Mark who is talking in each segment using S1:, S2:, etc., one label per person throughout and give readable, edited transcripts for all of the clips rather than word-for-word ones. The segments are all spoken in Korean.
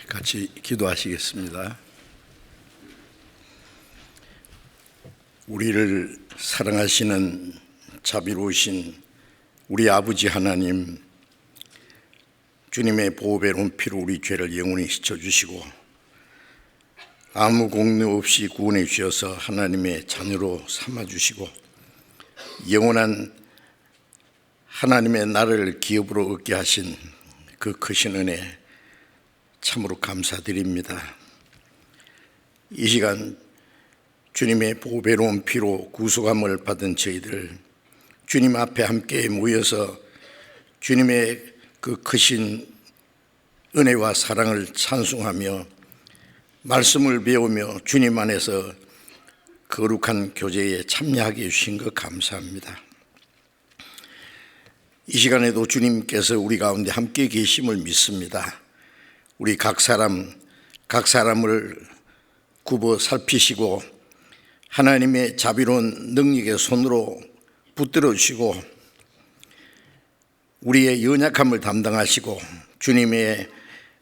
S1: 같이 기도하시겠습니다. 우리를 사랑하시는 자비로우신 우리 아버지 하나님, 주님의 보배로운 피로 우리 죄를 영원히 씻어주시고 아무 공로 없이 구원해 주셔서 하나님의 자녀로 삼아주시고 영원한 하나님의 나라를 기업으로 얻게 하신 그 크신 은혜 참으로 감사드립니다. 이 시간 주님의 보배로운 피로 구속함을 받은 저희들 주님 앞에 함께 모여서 주님의 그 크신 은혜와 사랑을 찬송하며 말씀을 배우며 주님 안에서 거룩한 교제에 참여하게 해주신 것 감사합니다. 이 시간에도 주님께서 우리 가운데 함께 계심을 믿습니다. 우리 각 사람을 굽어 살피시고 하나님의 자비로운 능력의 손으로 붙들어 주시고 우리의 연약함을 담당하시고 주님의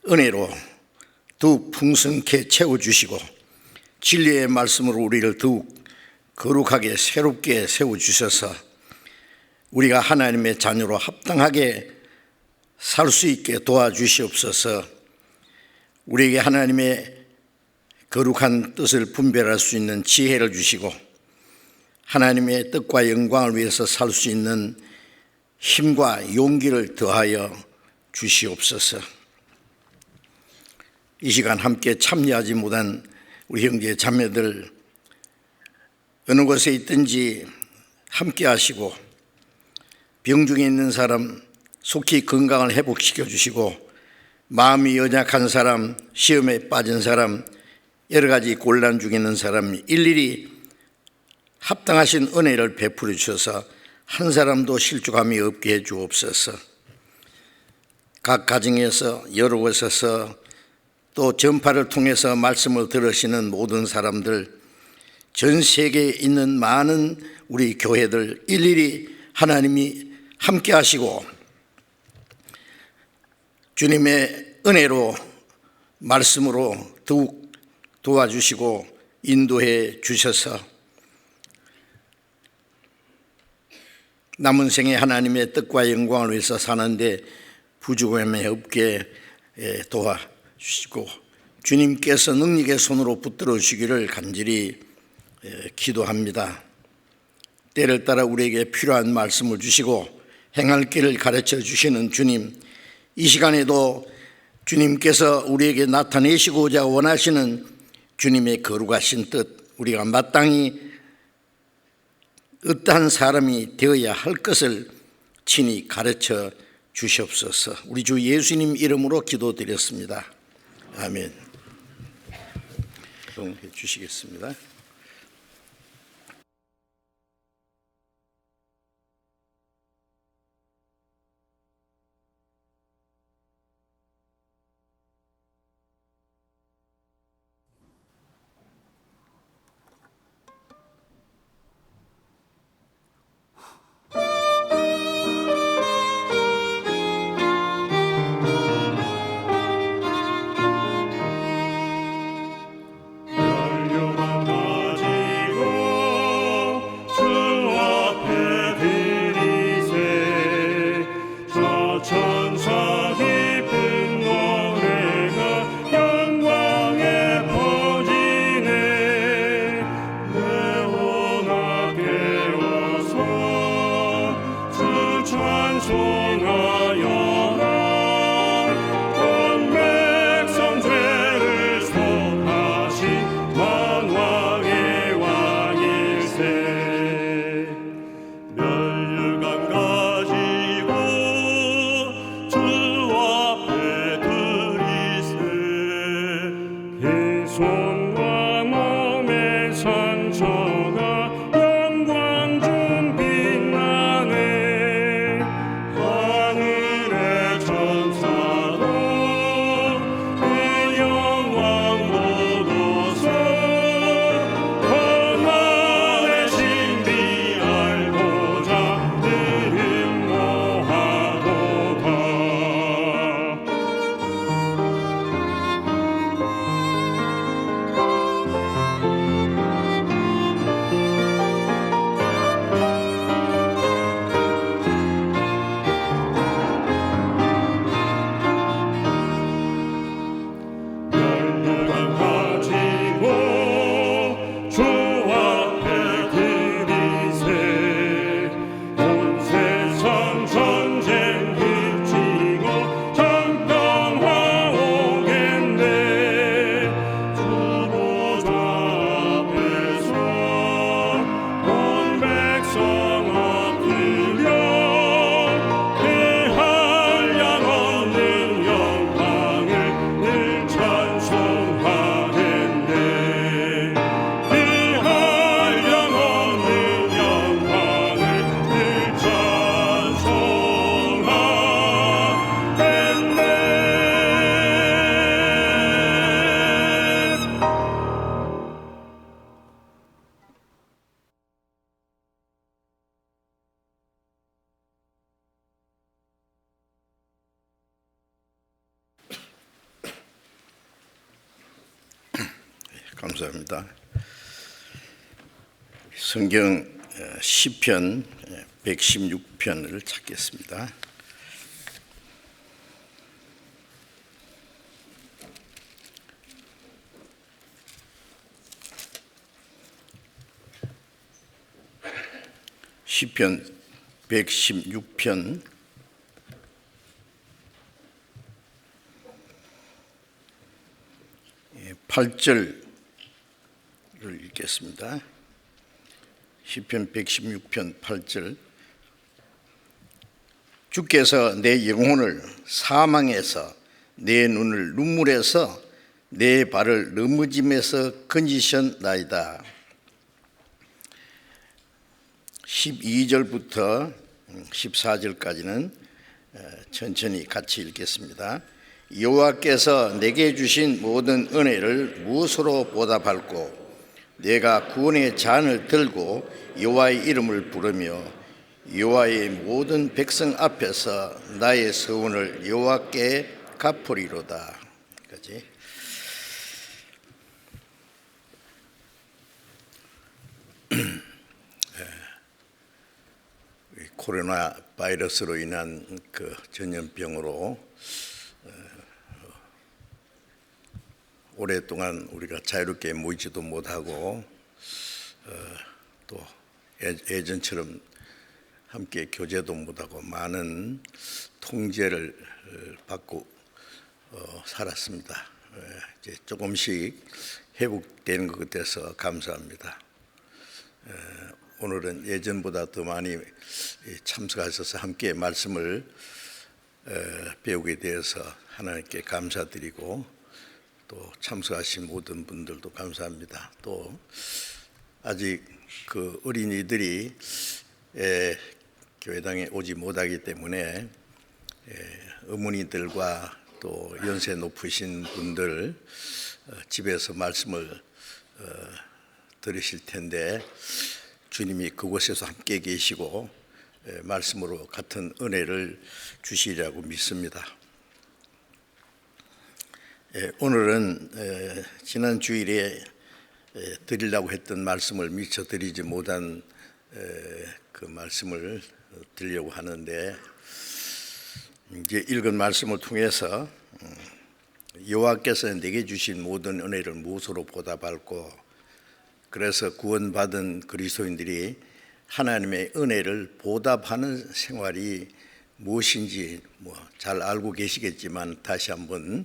S1: 은혜로 더욱 풍성케 채워주시고 진리의 말씀으로 우리를 더욱 거룩하게 새롭게 세워주셔서 우리가 하나님의 자녀로 합당하게 살 수 있게 도와주시옵소서. 우리에게 하나님의 거룩한 뜻을 분별할 수 있는 지혜를 주시고 하나님의 뜻과 영광을 위해서 살 수 있는 힘과 용기를 더하여 주시옵소서. 이 시간 함께 참여하지 못한 우리 형제 자매들 어느 곳에 있든지 함께 하시고 병중에 있는 사람 속히 건강을 회복시켜 주시고 마음이 연약한 사람, 시험에 빠진 사람, 여러 가지 곤란 중에 있는 사람이 일일이 합당하신 은혜를 베풀어 주셔서 한 사람도 실족함이 없게 해 주옵소서. 각 가정에서 여러 곳에서 또 전파를 통해서 말씀을 들으시는 모든 사람들, 전 세계에 있는 많은 우리 교회들 일일이 하나님이 함께 하시고 주님의 은혜로 말씀으로 더욱 도와주시고 인도해 주셔서 남은 생에 하나님의 뜻과 영광을 위해서 사는데 부족함이 없게 도와주시고 주님께서 능력의 손으로 붙들어 주시기를 간절히 기도합니다. 때를 따라 우리에게 필요한 말씀을 주시고 행할 길을 가르쳐 주시는 주님, 이 시간에도 주님께서 우리에게 나타내시고자 원하시는 주님의 거룩하신 뜻, 우리가 마땅히 어떠한 사람이 되어야 할 것을 친히 가르쳐 주시옵소서. 우리 주 예수님 이름으로 기도드렸습니다. 아멘. 기도해 주시겠습니다.
S2: 열려만
S1: 감사합니다. 성경 시편 116편을 찾겠습니다. 시편 116편 8절을 읽겠습니다. 시편 116편 8절. 주께서 내 영혼을 사망에서 내 눈을 눈물에서 내 발을 넘어짐에서 건지셨나이다. 12절부터 14절까지는 천천히 같이 읽겠습니다. 여호와께서 내게 주신 모든 은혜를 무엇으로 보답할꼬? 내가 구원의 잔을 들고 여호와의 이름을 부르며 여호와의 모든 백성 앞에서 나의 서원을 여호와께 갚으리로다. 까지. 코로나 바이러스로 인한 그 전염병으로 오랫동안 우리가 자유롭게 모이지도 못하고 또 예전처럼 함께 교제도 못하고 많은 통제를 받고 살았습니다. 이제 조금씩 회복되는 것 같아서 감사합니다. 오늘은 예전보다 더 많이 참석하셔서 함께 말씀을 배우게 되어서 하나님께 감사드리고 또 참석하신 모든 분들도 감사합니다. 또 아직 그 어린이들이 교회당에 오지 못하기 때문에 어머니들과 또 연세 높으신 분들 집에서 말씀을 들으실 텐데 주님이 그곳에서 함께 계시고 말씀으로 같은 은혜를 주시리라고 믿습니다. 오늘은 지난 주일에 드리려고 했던 말씀을 미처 드리지 못한 그 말씀을 드리려고 하는데, 이제 읽은 말씀을 통해서 여호와께서 내게 주신 모든 은혜를 무엇으로 보답할꼬? 그래서 구원받은 그리스도인들이 하나님의 은혜를 보답하는 생활이 무엇인지 잘 알고 계시겠지만 다시 한번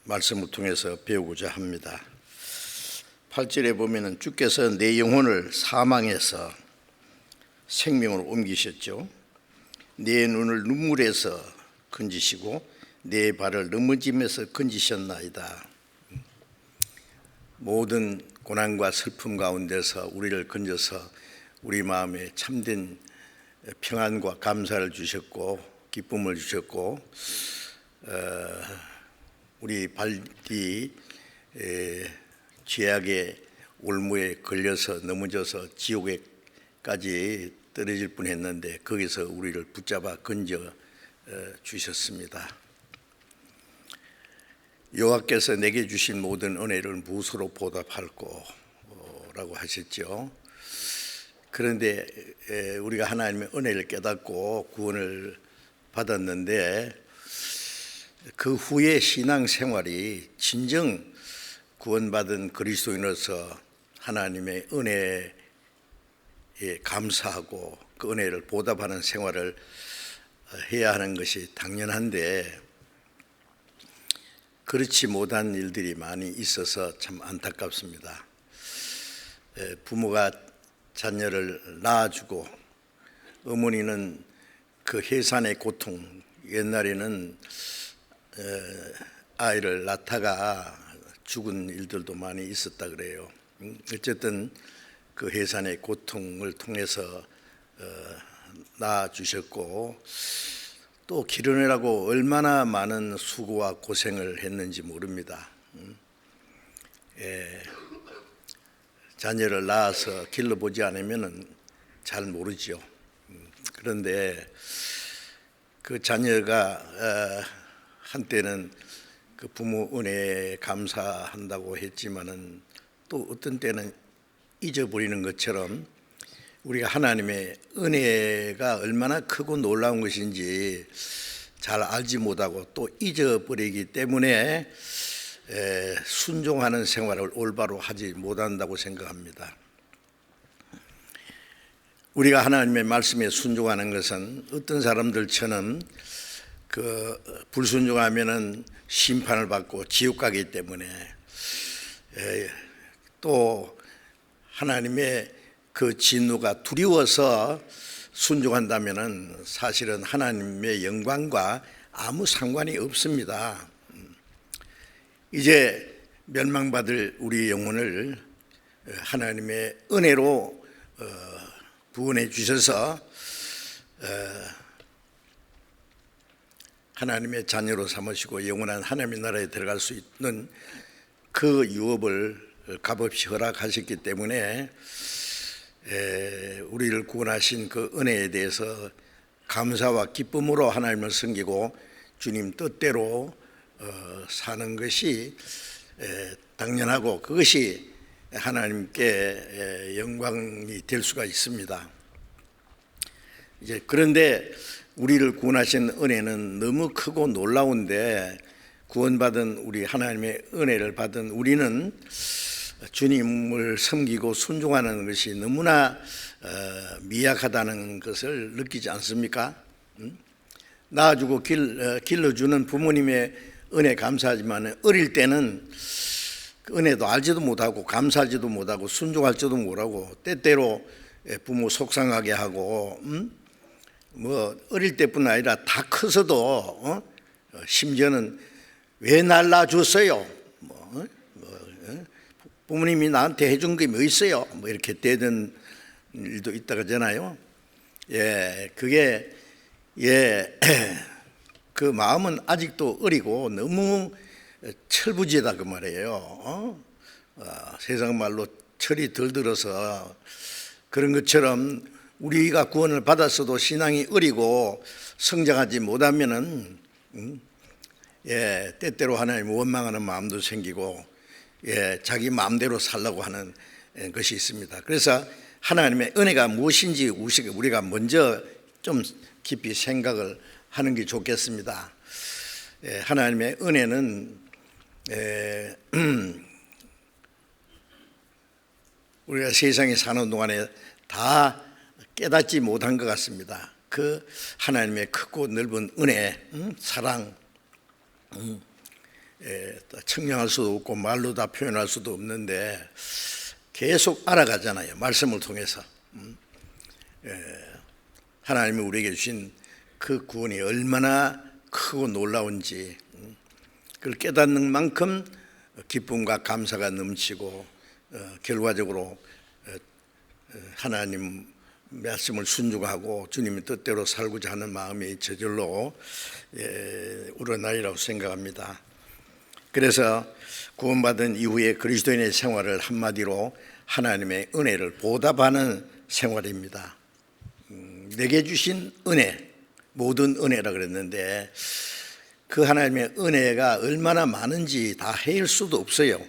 S1: 말씀을 통해서 배우고자 합니다. 8절에 보면은 주께서 내 영혼을 사망에서 생명으로 옮기셨죠. 내 눈을 눈물에서 건지시고 내 발을 넘어짐에서 건지셨나이다. 모든 고난과 슬픔 가운데서 우리를 건져서 우리 마음에 참된 평안과 감사를 주셨고 기쁨을 주셨고 우리 발뒤 죄악의 올무에 걸려서 넘어져서 지옥에까지 떨어질 뻔했는데 거기서 우리를 붙잡아 건져 주셨습니다. 여호와께서 내게 주신 모든 은혜를 무엇으로 보답할꼬? 라고 하셨죠. 그런데 우리가 하나님의 은혜를 깨닫고 구원을 받았는데 그 후에 신앙생활이 진정 구원받은 그리스도인으로서 하나님의 은혜에 감사하고 그 은혜를 보답하는 생활을 해야 하는 것이 당연한데 그렇지 못한 일들이 많이 있어서 참 안타깝습니다. 부모가 자녀를 낳아주고 어머니는 그 해산의 고통, 옛날에는 아이를 낳다가 죽은 일들도 많이 있었다 그래요. 어쨌든 그 해산의 고통을 통해서 낳아주셨고 또 기르느라고 얼마나 많은 수고와 고생을 했는지 모릅니다. 자녀를 낳아서 길러보지 않으면 잘 모르죠. 그런데 그 자녀가 한때는 그 부모 은혜에 감사한다고 했지만은 또 어떤 때는 잊어버리는 것처럼 우리가 하나님의 은혜가 얼마나 크고 놀라운 것인지 잘 알지 못하고 또 잊어버리기 때문에 순종하는 생활을 올바로 하지 못한다고 생각합니다. 우리가 하나님의 말씀에 순종하는 것은 어떤 사람들처럼 그 불순종하면은 심판을 받고 지옥 가기 때문에 또 하나님의 그 진노가 두려워서 순종한다면은 사실은 하나님의 영광과 아무 상관이 없습니다. 이제 멸망받을 우리 영혼을 하나님의 은혜로 구원해 주셔서 하나님의 자녀로 삼으시고 영원한 하나님의 나라에 들어갈 수 있는 그 유업을 값없이 허락하셨기 때문에 우리를 구원하신 그 은혜에 대해서 감사와 기쁨으로 하나님을 섬기고 주님 뜻대로 사는 것이 당연하고 그것이 하나님께 영광이 될 수가 있습니다. 이제 그런데 우리를 구원하신 은혜는 너무 크고 놀라운데 구원받은 우리 하나님의 은혜를 받은 우리는 주님을 섬기고 순종하는 것이 너무나 미약하다는 것을 느끼지 않습니까? 낳아주고 길러주는 부모님의 은혜 감사하지만 어릴 때는 은혜도 알지도 못하고 감사하지도 못하고 순종할지도 못하고 때때로 부모 속상하게 하고 뭐 어릴 때뿐 아니라 다 커서도 심지어는 왜 날 낳아줬어요? 부모님이 나한테 해준 게 뭐 있어요? 뭐 이렇게 되던 일도 있다 그러잖아요. 그게 그 마음은 아직도 어리고 너무 철부지다 그 말이에요. 세상 말로 철이 덜 들어서 그런 것처럼 우리가 구원을 받았어도 신앙이 어리고 성장하지 못하면은 때때로 하나님 원망하는 마음도 생기고 자기 마음대로 살려고 하는 것이 있습니다. 그래서 하나님의 은혜가 무엇인지 우리가 먼저 좀 깊이 생각을 하는 게 좋겠습니다. 하나님의 은혜는 우리가 세상에 사는 동안에 다 깨닫지 못한 것 같습니다. 그 하나님의 크고 넓은 은혜, 사랑, 청량할 수도 없고 말로 다 표현할 수도 없는데 계속 알아가잖아요. 말씀을 통해서 하나님이 우리에게 주신 그 구원이 얼마나 크고 놀라운지 그걸 깨닫는 만큼 기쁨과 감사가 넘치고 결과적으로 하나님 말씀을 순종하고 주님의 뜻대로 살고자 하는 마음이 저절로 우러나리라고 생각합니다. 그래서 구원받은 이후에 그리스도인의 생활을 한마디로 하나님의 은혜를 보답하는 생활입니다. 내게 주신 은혜, 모든 은혜라 그랬는데 그 하나님의 은혜가 얼마나 많은지 다 헤일 수도 없어요.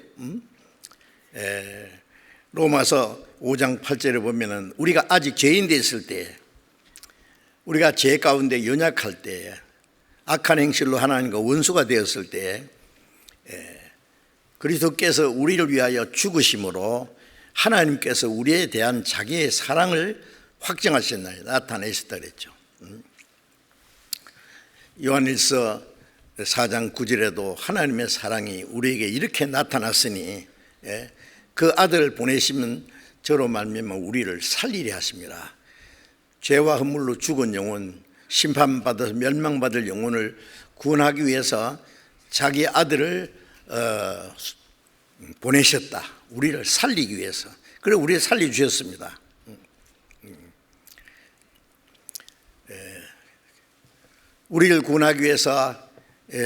S1: 로마서 5장 8절에 보면은 우리가 아직 죄인 됐을 때, 우리가 죄 가운데 연약할 때, 악한 행실로 하나님과 원수가 되었을 때 그리스도께서 우리를 위하여 죽으심으로 하나님께서 우리에 대한 자기의 사랑을 확정하셨나요? 나타내셨다 그랬죠. 요한일서 4장 9절에도 하나님의 사랑이 우리에게 이렇게 나타났으니 그 아들을 보내시면 저로 말미암아 우리를 살리려 하십니다. 죄와 허물로 죽은 영혼, 심판받아서 멸망받을 영혼을 구원하기 위해서 자기 아들을 보내셨다. 우리를 살리기 위해서. 그리고 우리를 살려주셨습니다. 우리를 구원하기 위해서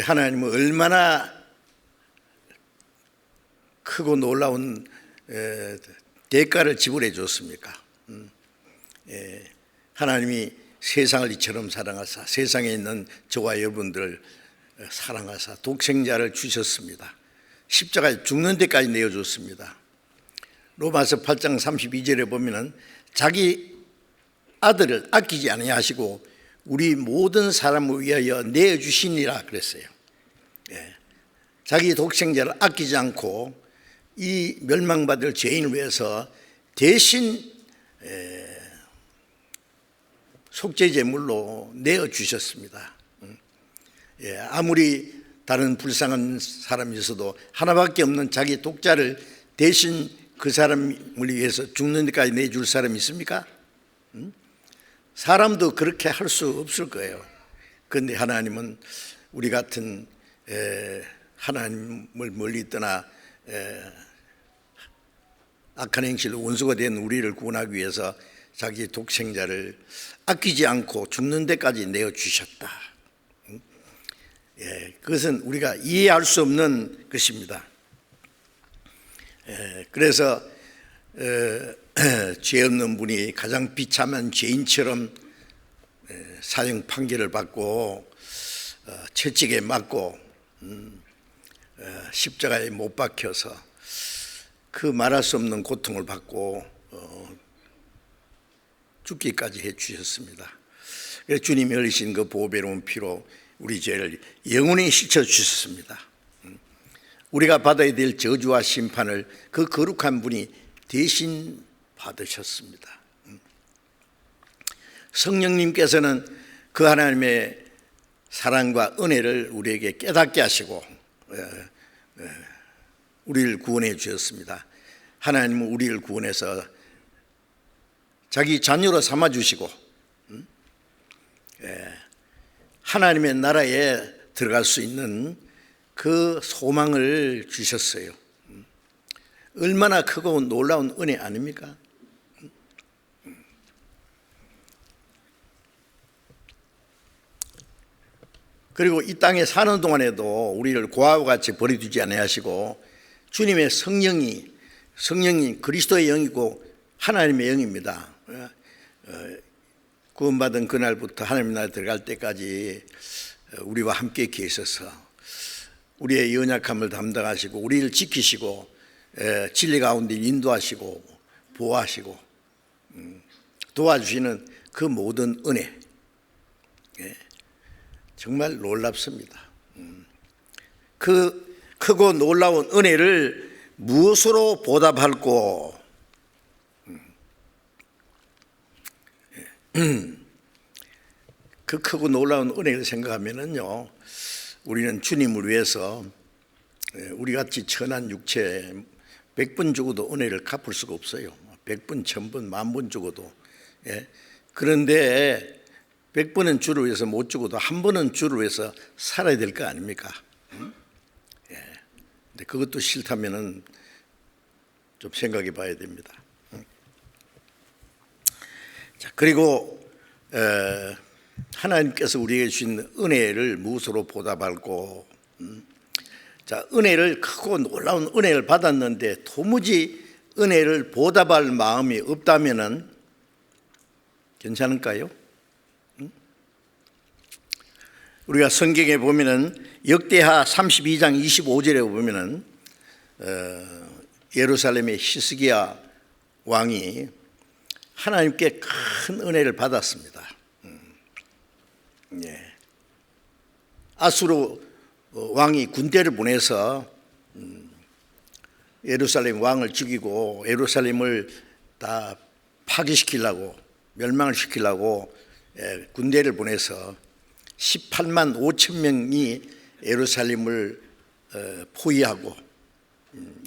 S1: 하나님은 얼마나 크고 놀라운 대가를 지불해 줬습니까? 하나님이 세상을 이처럼 사랑하사 세상에 있는 저와 여러분들을 사랑하사 독생자를 주셨습니다. 십자가에 죽는 데까지 내어줬습니다. 로마서 8장 32절에 보면은 자기 아들을 아끼지 아니하시고 우리 모든 사람을 위하여 내어주시니라 그랬어요. 자기 독생자를 아끼지 않고 이 멸망받을 죄인을 위해서 대신 속죄제물로 내어주셨습니다. 아무리 다른 불쌍한 사람이 있어도 하나밖에 없는 자기 독자를 대신 그 사람을 위해서 죽는 데까지 내줄 사람이 있습니까? 사람도 그렇게 할 수 없을 거예요. 그런데 하나님은 우리 같은 하나님을 멀리 떠나 악한 행실로 원수가 된 우리를 구원하기 위해서 자기 독생자를 아끼지 않고 죽는 데까지 내어주셨다. 그것은 우리가 이해할 수 없는 것입니다. 그래서 죄 없는 분이 가장 비참한 죄인처럼 사형 판결을 받고 채찍에 맞고 십자가에 못 박혀서 그 말할 수 없는 고통을 받고 죽기까지 해주셨습니다. 그래서 주님이 흘리신 그 보배로운 피로 우리 죄를 영원히 씻어주셨습니다. 우리가 받아야 될 저주와 심판을 그 거룩한 분이 대신 받으셨습니다. 성령님께서는 그 하나님의 사랑과 은혜를 우리에게 깨닫게 하시고 우리를 구원해 주셨습니다. 하나님은 우리를 구원해서 자기 자녀로 삼아주시고 하나님의 나라에 들어갈 수 있는 그 소망을 주셨어요. 얼마나 크고 놀라운 은혜 아닙니까? 그리고 이 땅에 사는 동안에도 우리를 고아와 같이 버려두지 아니하시고 주님의 성령이 그리스도의 영이고 하나님의 영입니다. 구원받은 그날부터 하나님 나라에 들어갈 때까지 우리와 함께 계셔서 우리의 연약함을 담당하시고 우리를 지키시고 진리 가운데 인도하시고 보호하시고 도와주시는 그 모든 은혜, 정말 놀랍습니다. 그 크고 놀라운 은혜를 무엇으로 보답할꼬? 그 크고 놀라운 은혜를 생각하면은요, 우리는 주님을 위해서 우리같이 천한 육체 100번 죽어도 은혜를 갚을 수가 없어요. 100번, 1000번, 10,000번 죽어도. 그런데 100번은 주를 위해서 못 죽어도 한 번은 주를 위해서 살아야 될 거 아닙니까? 근데 그것도 싫다면은 좀 생각해 봐야 됩니다. 자, 그리고 하나님께서 우리에게 주신 은혜를 무엇으로 보답할꼬? 자, 은혜를 크고 놀라운 은혜를 받았는데 도무지 은혜를 보답할 마음이 없다면은 괜찮을까요? 우리가 성경에 보면은 역대하 32장 25절에 보면은 예루살렘의 히스기야 왕이 하나님께 큰 은혜를 받았습니다. 아수르 왕이 군대를 보내서 예루살렘 왕을 죽이고 예루살렘을 다 파괴시키려고 멸망을 시키려고 군대를 보내서 18만 5천 명이 예루살렘을 포위하고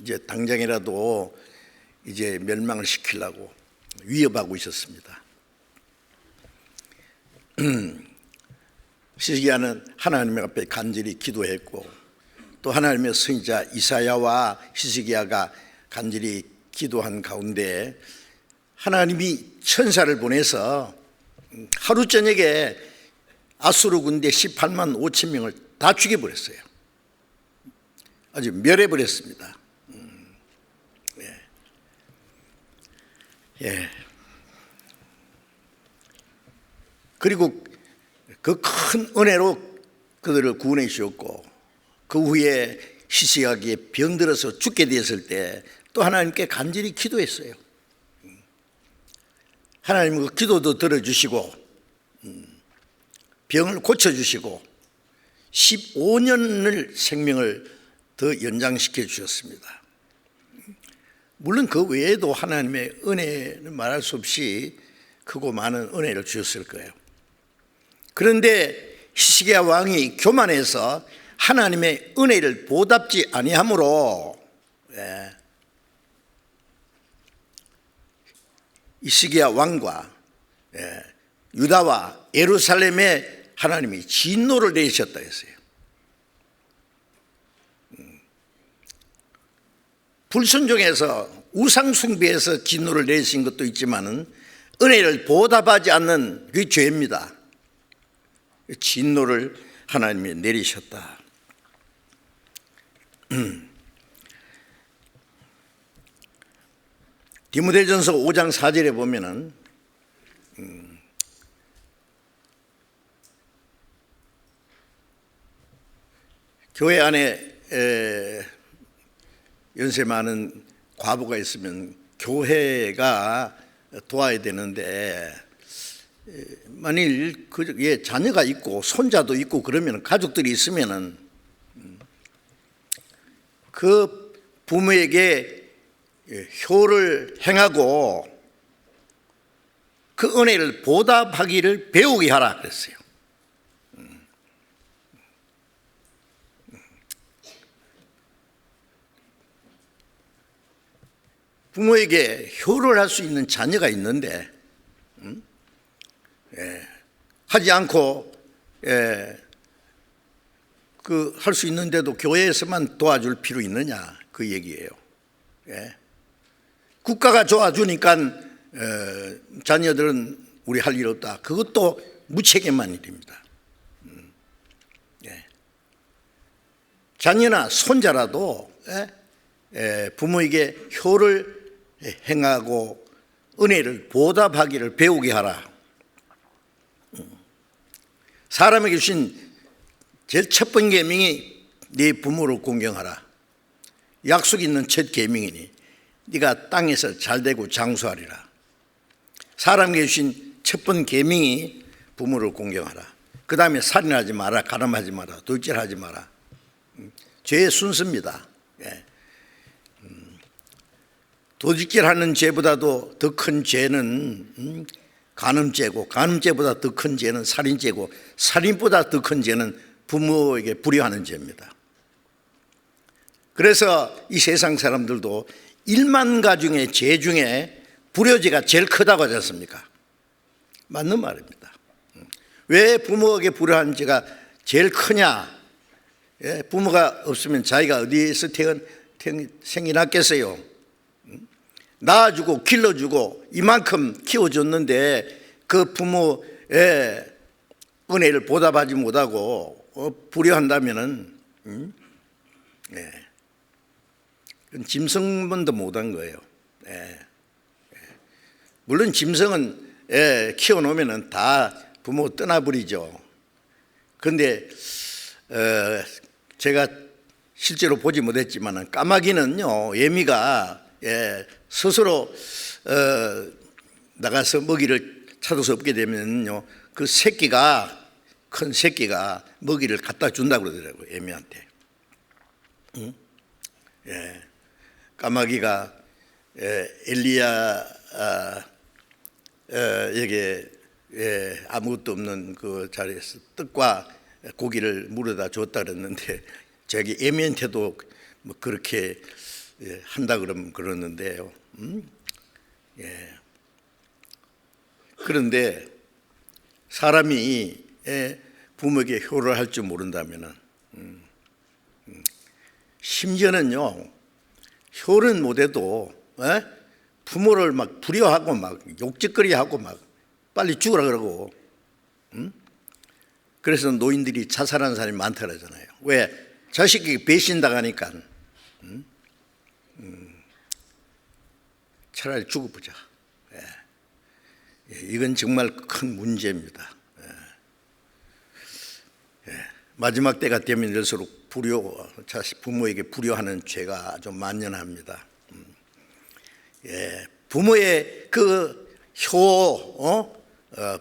S1: 이제 당장이라도 이제 멸망을 시키려고 위협하고 있었습니다. 히스기야는 하나님 앞에 간절히 기도했고 또 하나님의 선지자 이사야와 히스기야가 간절히 기도한 가운데 하나님이 천사를 보내서 하루 저녁에 아수르 군대 18만 5천 명을 다 죽여버렸어요. 아주 멸해버렸습니다. 그리고 그 큰 은혜로 그들을 구원해 주셨고, 그 후에 히스기야에게 병들어서 죽게 되었을 때 또 하나님께 간절히 기도했어요. 하나님은 그 기도도 들어주시고 병을 고쳐주시고 15년을 생명을 더 연장시켜 주셨습니다. 물론 그 외에도 하나님의 은혜는 말할 수 없이 크고 많은 은혜를 주셨을 거예요. 그런데 히스기야 왕이 교만해서 하나님의 은혜를 보답지 아니하므로 히스기야 왕과 유다와 예루살렘에 하나님이 진노를 내리셨다 했어요. 불순종해서 우상 숭배해서 진노를 내리신 것도 있지만은 은혜를 보답하지 않는 그 죄입니다. 진노를 하나님이 내리셨다. 디모데전서 5장 4절에 보면은 교회 안에 연세 많은 과부가 있으면 교회가 도와야 되는데, 만일 그에 자녀가 있고 손자도 있고 그러면, 가족들이 있으면은 그 부모에게 효를 행하고 그 은혜를 보답하기를 배우게 하라 그랬어요. 부모에게 효를 할 수 있는 자녀가 있는데 하지 않고 그 할 수 있는데도 교회에서만 도와줄 필요 있느냐, 그 얘기예요. 국가가 도와주니까 자녀들은 우리 할 일 없다, 그것도 무책임한 일입니다. 자녀나 손자라도 부모에게 효를 행하고 은혜를 보답하기를 배우게 하라. 사람에게 주신 제일 첫 번째 계명이 네 부모를 공경하라. 약속 있는 첫 계명이니 네가 땅에서 잘되고 장수하리라. 사람에게 주신 첫 번째 계명이 부모를 공경하라. 그 다음에 살인하지 마라, 가늠하지 마라, 돌질하지 마라. 죄의 순서입니다. 도둑질하는 죄보다도 더 큰 죄는 간음죄고, 간음죄보다 더 큰 죄는 살인죄고, 살인보다 더 큰 죄는 부모에게 불효하는 죄입니다. 그래서 이 세상 사람들도 1만 가중의 죄 중에 불효죄가 제일 크다고 하지 않습니까? 맞는 말입니다. 왜 부모에게 불효하는 죄가 제일 크냐? 부모가 없으면 자기가 어디에서 생이 났겠어요? 낳아주고 길러주고 이만큼 키워줬는데 그 부모의 은혜를 보답하지 못하고 불효한다면은 짐승만도 못한 거예요. 물론 짐승은 키워놓으면 다 부모 떠나버리죠. 그런데 제가 실제로 보지 못했지만 까마귀는요, 예미가 스스로 나가서 먹이를 찾을 수 없게 되면요, 그 새끼가, 큰 새끼가 먹이를 갖다 준다고 그러더라고요, 예미한테. 까마귀가 엘리야 에게 아무것도 없는 그 자리에서 떡과 고기를 물어다 줬다 그랬는데, 저기 예미한테도 뭐 그렇게 한다 그러면 그러는데요. 그런데 사람이 부모에게 효를 할 줄 모른다면은, 심지어는요, 효는 못해도 부모를 막 불효하고 막 욕짓거리하고 막 빨리 죽으라 그러고, 그래서 노인들이 자살하는 사람이 많다 그러잖아요. 왜? 자식이 배신당하니까. 차라리 죽어보자. 이건 정말 큰 문제입니다. 마지막 때가 되면 이럴수록 부모에게 불효하는 죄가 좀 만연합니다. 부모의 그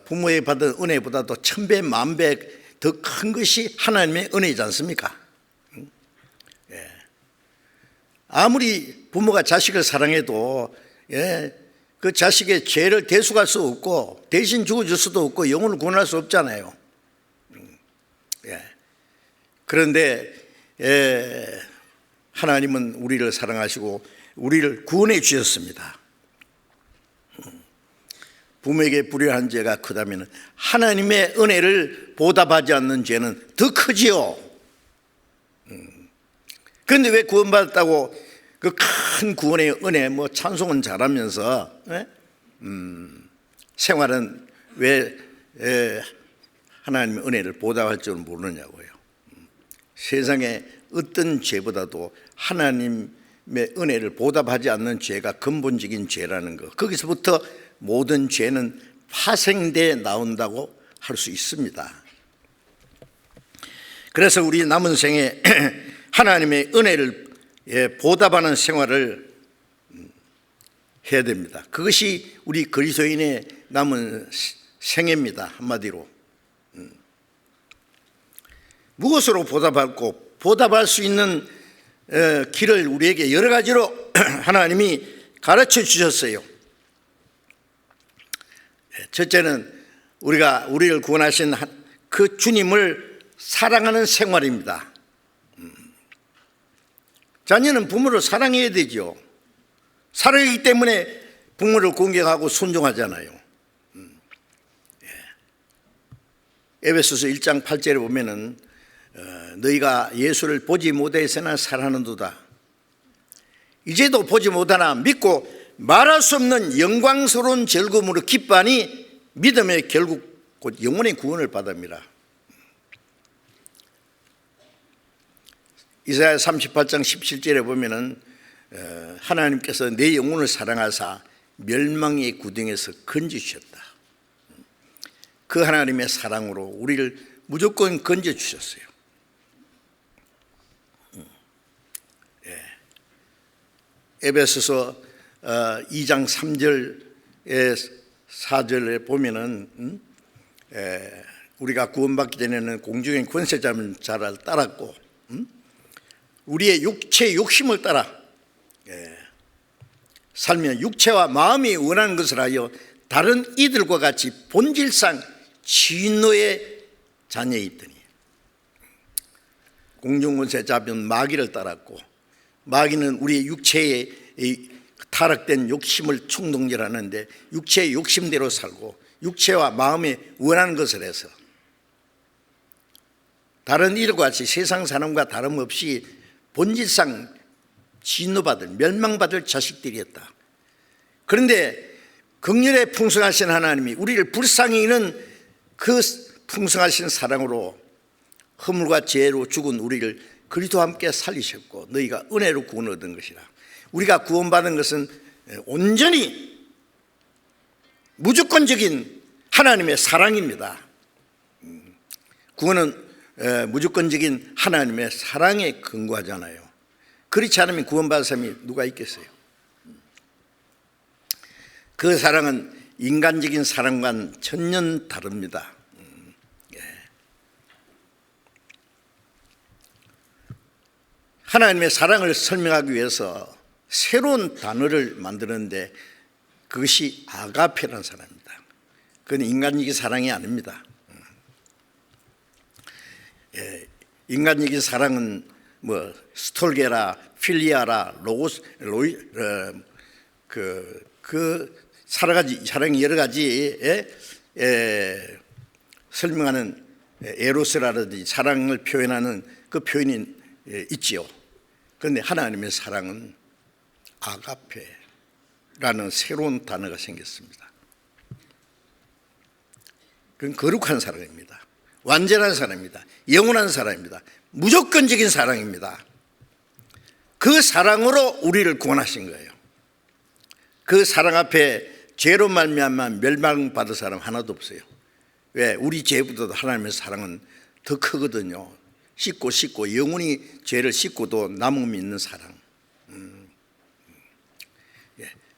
S1: 부모의 받은 은혜보다도 1000배, 10,000배 더 큰 것이 하나님의 은혜이지 않습니까? 아무리 부모가 자식을 사랑해도 그 자식의 죄를 대속할 수 없고 대신 죽어줄 수도 없고 영혼을 구원할 수 없잖아요. 그런데 하나님은 우리를 사랑하시고 우리를 구원해 주셨습니다. 부모에게 불효한 죄가 크다면 하나님의 은혜를 보답하지 않는 죄는 더 크지요. 그런데 왜 구원받았다고 그 큰 구원의 은혜 찬송은 잘하면서 생활은 왜 하나님의 은혜를 보답할 줄 모르느냐고요. 세상에 어떤 죄보다도 하나님의 은혜를 보답하지 않는 죄가 근본적인 죄라는 것, 거기서부터 모든 죄는 파생돼 나온다고 할 수 있습니다. 그래서 우리 남은 생에 하나님의 은혜를 보답하는 생활을 해야 됩니다. 그것이 우리 그리스도인의 남은 생애입니다. 한마디로 무엇으로 보답할고 보답할 수 있는 길을 우리에게 여러 가지로 하나님이 가르쳐 주셨어요. 첫째는 우리를 구원하신 그 주님을 사랑하는 생활입니다. 자녀는 부모를 사랑해야 되죠. 사랑하기 때문에 부모를 공경하고 순종하잖아요. 에베소서 1장 8절에 보면은 너희가 예수를 보지 못하였으나 사랑하는도다. 이제도 보지 못하나 믿고 말할 수 없는 영광스러운 즐거움으로 기뻐하니 믿음의 결국 곧 영혼의 구원을 받음이라. 이사야 38장 17절에 보면은 하나님께서 내 영혼을 사랑하사 멸망의 구덩이에서 건져주셨다. 그 하나님의 사랑으로 우리를 무조건 건져주셨어요. 에베소서 2장 3절에 4절에 보면은 우리가 구원받기 전에는 공중의 권세자는 자를 따랐고 우리의 육체의 욕심을 따라 살며 육체와 마음이 원하는 것을 하여 다른 이들과 같이 본질상 진노의 자녀이더니 공중권세 잡은 마귀를 따랐고 마귀는 우리의 육체의 타락된 욕심을 충동질하는데 육체의 욕심대로 살고 육체와 마음에 원하는 것을 해서 다른 이들과 같이 세상 사람과 다름없이 본질상 진노받을 멸망받을 자식들이었다. 그런데 긍휼에 풍성하신 하나님이 우리를 불쌍히 여기는 그 풍성하신 사랑으로 허물과 죄로 죽은 우리를 그리스도와 함께 살리셨고 너희가 은혜로 구원을 얻은 것이라. 우리가 구원받은 것은 온전히 무조건적인 하나님의 사랑입니다. 구원은 무조건적인 하나님의 사랑에 근거하잖아요. 그렇지 않으면 구원받은 사람이 누가 있겠어요? 그 사랑은 인간적인 사랑과는 전혀 다릅니다. 하나님의 사랑을 설명하기 위해서 새로운 단어를 만드는데 그것이 아가페라는 사랑입니다. 그건 인간적인 사랑이 아닙니다. 인간적인 사랑은 스톨게라, 필리아라, 로고스, 그 사랑이 여러 가지 설명하는 에로스라든지 사랑을 표현하는 그 표현이 있지요. 그런데 하나님의 사랑은 아가페라는 새로운 단어가 생겼습니다. 그건 거룩한 사랑입니다. 완전한 사랑입니다. 영원한 사랑입니다. 무조건적인 사랑입니다. 그 사랑으로 우리를 구원하신 거예요. 그 사랑 앞에 죄로 말미암아 멸망받을 사람 하나도 없어요. 왜? 우리 죄보다도 하나님의 사랑은 더 크거든요. 씻고 영원히 죄를 씻고도 남음 있는 사랑.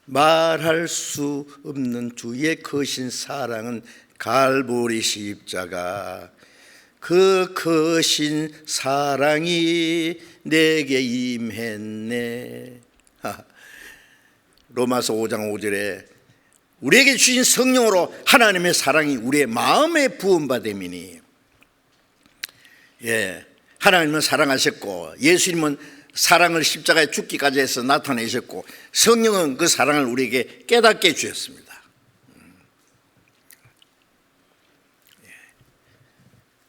S1: 말할 수 없는 주의 크신 사랑은 갈보리 십자가, 그 크신 사랑이 내게 임했네. 로마서 5장 5절에 우리에게 주신 성령으로 하나님의 사랑이 우리의 마음에 부음받음이니, 하나님은 사랑하셨고 예수님은 사랑을 십자가에 죽기까지 해서 나타내셨고 성령은 그 사랑을 우리에게 깨닫게 해주셨습니다.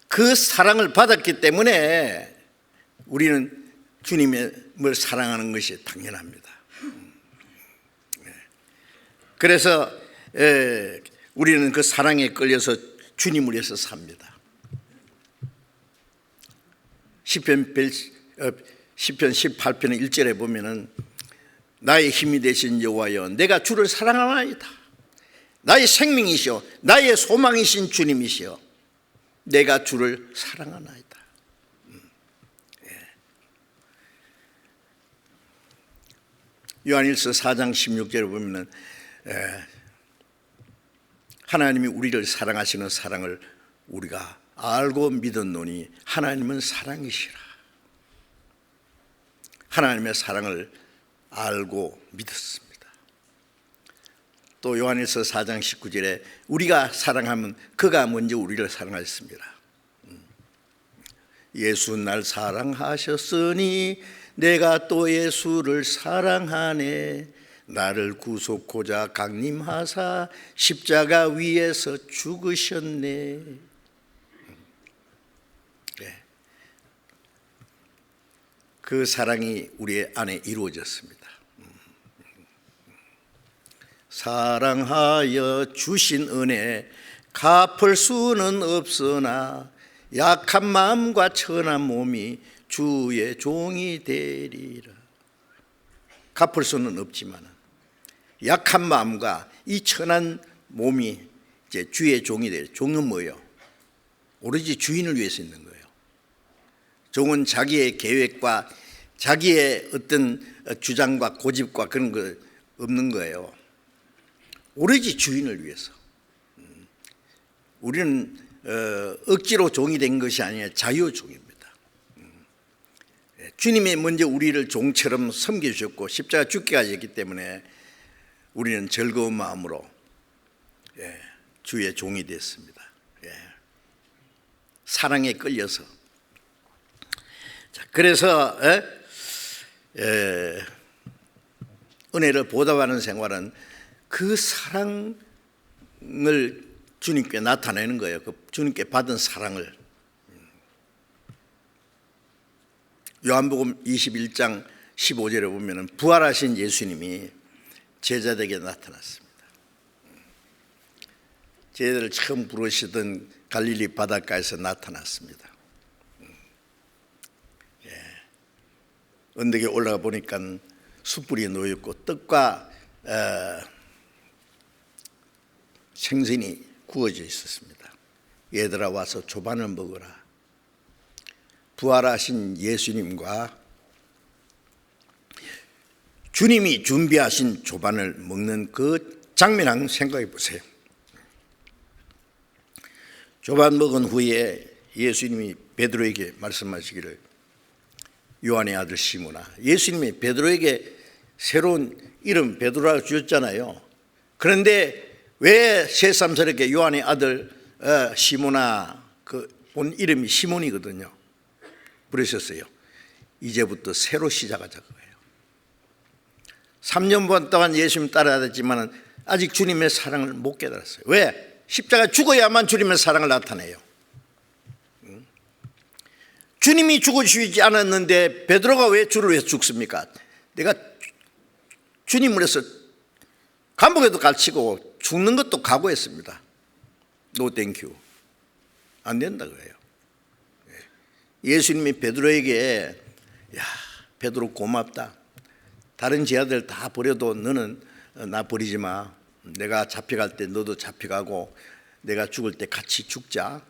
S1: 그 사랑을 받았기 때문에 우리는 주님을 사랑하는 것이 당연합니다. 그래서 우리는 그 사랑에 끌려서 주님을 위해서 삽니다. 시편 18편 1절에 보면은 나의 힘이 되신 여호와여, 내가 주를 사랑하나이다. 나의 생명이시여, 나의 소망이신 주님이시여, 내가 주를 사랑하나이다. 요한일서 4장 16절에 보면은 하나님이 우리를 사랑하시는 사랑을 우리가 알고 믿었노니 하나님은 사랑이시라. 하나님의 사랑을 알고 믿었습니다. 또 요한일서 4장 19절에 우리가 사랑하면 그가 먼저 우리를 사랑하셨습니다. 예수 날 사랑하셨으니 내가 또 예수를 사랑하네. 나를 구속고자 강림하사 십자가 위에서 죽으셨네. 그 사랑이 우리 안에 이루어졌습니다. 사랑하여 주신 은혜 갚을 수는 없으나 약한 마음과 천한 몸이 주의 종이 되리라. 갚을 수는 없지만 약한 마음과 이 천한 몸이 이제 주의 종이 되리라. 종은 뭐예요? 오로지 주인을 위해서 있는 거예요. 종은 자기의 계획과 자기의 어떤 주장과 고집과 그런 거 없는 거예요. 오로지 주인을 위해서. 우리는 억지로 종이 된 것이 아니라 자유종입니다. 주님이 먼저 우리를 종처럼 섬겨주셨고 십자가 죽기까지 했기 때문에 우리는 즐거운 마음으로 주의 종이 됐습니다. 사랑에 끌려서. 그래서 은혜를 보답하는 생활은 그 사랑을 주님께 나타내는 거예요. 그 주님께 받은 사랑을. 요한복음 21장 15절에 보면 부활하신 예수님이 제자들에게 나타났습니다. 제자들을 처음 부르시던 갈릴리 바닷가에서 나타났습니다. 언덕에 올라가 보니까 숯불이 놓였고 떡과 생선이 구워져 있었습니다. 얘들아 와서 조반을 먹어라. 부활하신 예수님과 주님이 준비하신 조반을 먹는 그 장면 한번 생각해 보세요. 조반 먹은 후에 예수님이 베드로에게 말씀하시기를 요한의 아들 시몬아, 예수님이 베드로에게 새로운 이름 베드로라고 주셨잖아요. 그런데 왜 새삼스럽게 요한의 아들 시몬아, 그 본 이름이 시몬이거든요. 그러셨어요. 이제부터 새로 시작하자 그거예요. 3년 반 동안 예수님 따라다녔지만 아직 주님의 사랑을 못 깨달았어요. 왜? 십자가 죽어야만 주님의 사랑을 나타내요. 주님이 죽어주시지 않았는데 베드로가 왜 주를 위해서 죽습니까? 내가 주님을 위해서 감옥에도 갇히고 죽는 것도 각오했습니다. 노 땡큐. 안 된다 그래요. 예수님이 베드로에게 야 베드로 고맙다. 다른 제자들 다 버려도 너는 나 버리지 마. 내가 잡혀갈 때 너도 잡혀가고 내가 죽을 때 같이 죽자.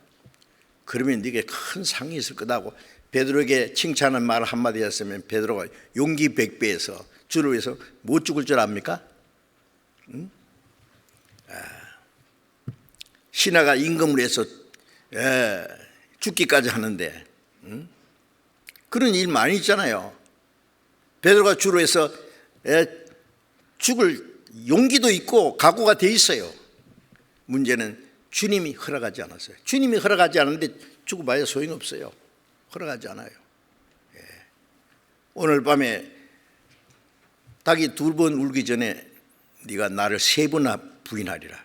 S1: 그러면 네게 큰 상이 있을 거다고 베드로에게 칭찬한 말 한마디 했으면 베드로가 용기 100배에서 주를 위해서 못 죽을 줄 압니까? 신하가 임금을 해서 죽기까지 하는데 그런 일 많이 있잖아요. 베드로가 주로 해서 죽을 용기도 있고 각오가 돼 있어요. 문제는 주님이 허락하지 않았어요. 주님이 허락하지 않았는데 죽어봐야 소용없어요. 허락하지 않아요. 오늘 밤에 닭이 2번 울기 전에 네가 나를 3번이나 부인하리라.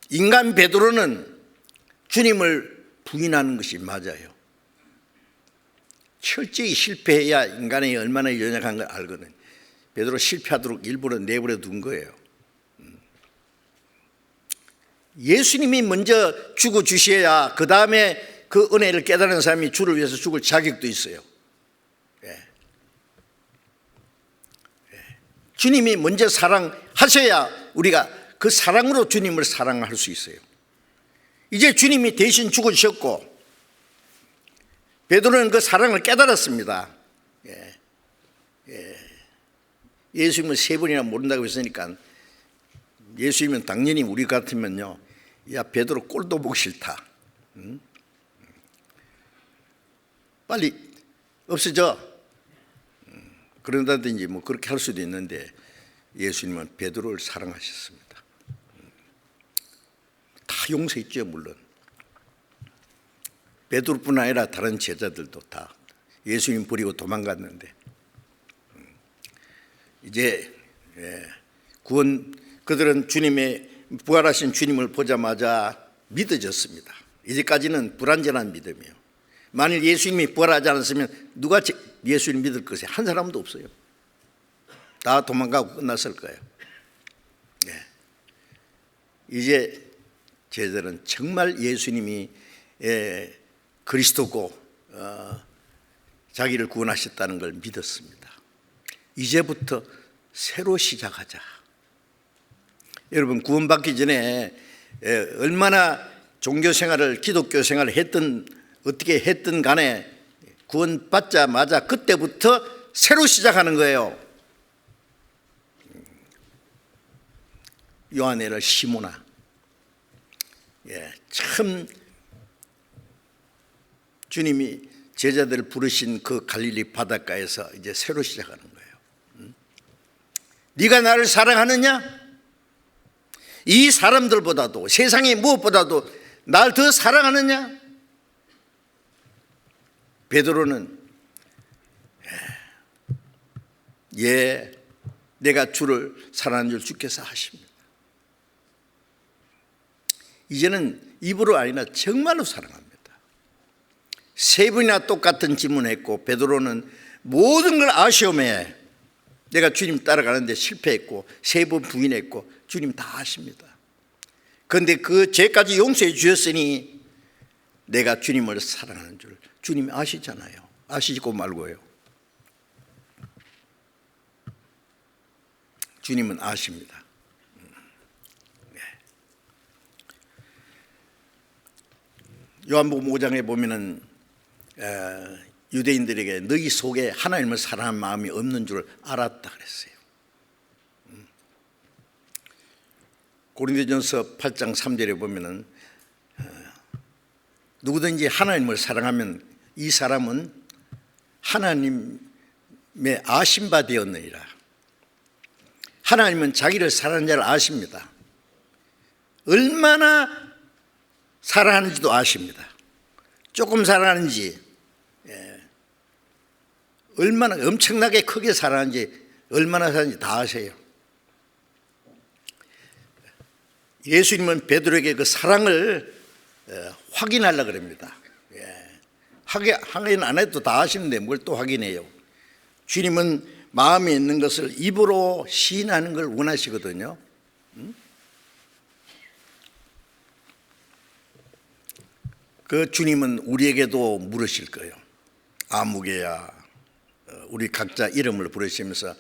S1: 인간 베드로는 주님을 부인하는 것이 맞아요. 철저히 실패해야 인간이 얼마나 연약한 걸 알거든. 베드로 실패하도록 일부러 내버려 둔 거예요. 예수님이 먼저 죽어 주셔야 그 다음에 그 은혜를 깨달은 사람이 주를 위해서 죽을 자격도 있어요. 주님이 먼저 사랑하셔야 우리가 그 사랑으로 주님을 사랑할 수 있어요. 이제 주님이 대신 죽으셨고 베드로는 그 사랑을 깨달았습니다. 예수님은 3번이나 모른다고 했으니까 예수님은 당연히 우리 같으면요, 야 베드로 꼴도 보기 싫다, 빨리 없어져, 그런다든지 뭐 그렇게 할 수도 있는데 예수님은 베드로를 사랑하셨습니다. 다 용서했죠. 물론 베드로뿐 아니라 다른 제자들도 다 예수님 버리고 도망갔는데 이제 그들은 주님의 부활하신 주님을 보자마자 믿어졌습니다. 이제까지는 불완전한 믿음이에요. 만일 예수님이 부활하지 않았으면 누가 예수님 믿을 것이 한 사람도 없어요. 다 도망가고 끝났을 거예요. 이제 제자들은 정말 예수님이 그리스도고 자기를 구원하셨다는 걸 믿었습니다. 이제부터 새로 시작하자. 여러분, 구원받기 전에 얼마나 종교생활을, 기독교 생활을 어떻게 했든 간에 구원받자마자 그때부터 새로 시작하는 거예요. 요한의 시모나, 참 주님이 제자들을 부르신 그 갈릴리 바닷가에서 이제 새로 시작하는 거예요. 네가 나를 사랑하느냐? 이 사람들보다도, 세상의 무엇보다도 날 더 사랑하느냐? 베드로는 내가 주를 사랑하는 줄 주께서 아십니다. 이제는 입으로 아니라 정말로 사랑합니다. 3번이나 똑같은 질문했고 베드로는 모든 걸 아시오매 내가 주님 따라가는데 실패했고 3번 부인했고 주님 다 아십니다. 그런데 그 죄까지 용서해 주셨으니 내가 주님을 사랑하는 줄 주님이 아시잖아요. 아시고 말고요. 주님은 아십니다. 요한복음 5장에 보면은 유대인들에게 너희 속에 하나님을 사랑하는 마음이 없는 줄 알았다 그랬어요. 고린도전서 8장 3절에 보면은 누구든지 하나님을 사랑하면 이 사람은 하나님의 아신 바 되었느니라. 하나님은 자기를 사랑하는 자를 아십니다. 얼마나 사랑하는지도 아십니다. 조금 사랑하는지, 얼마나 엄청나게 크게 사랑하는지, 얼마나 사랑하는지 다 아세요. 예수님은 베드로에게 그 사랑을 확인하려고 합니다. 확인 안 해도 다 아시는데 뭘 또 확인해요. 주님은 마음에 있는 것을 입으로 시인하는 걸 원하시거든요. 그 주님은 우리에게도 물으실 거예요. 아무개야, 우리 각자 이름을 부르시면서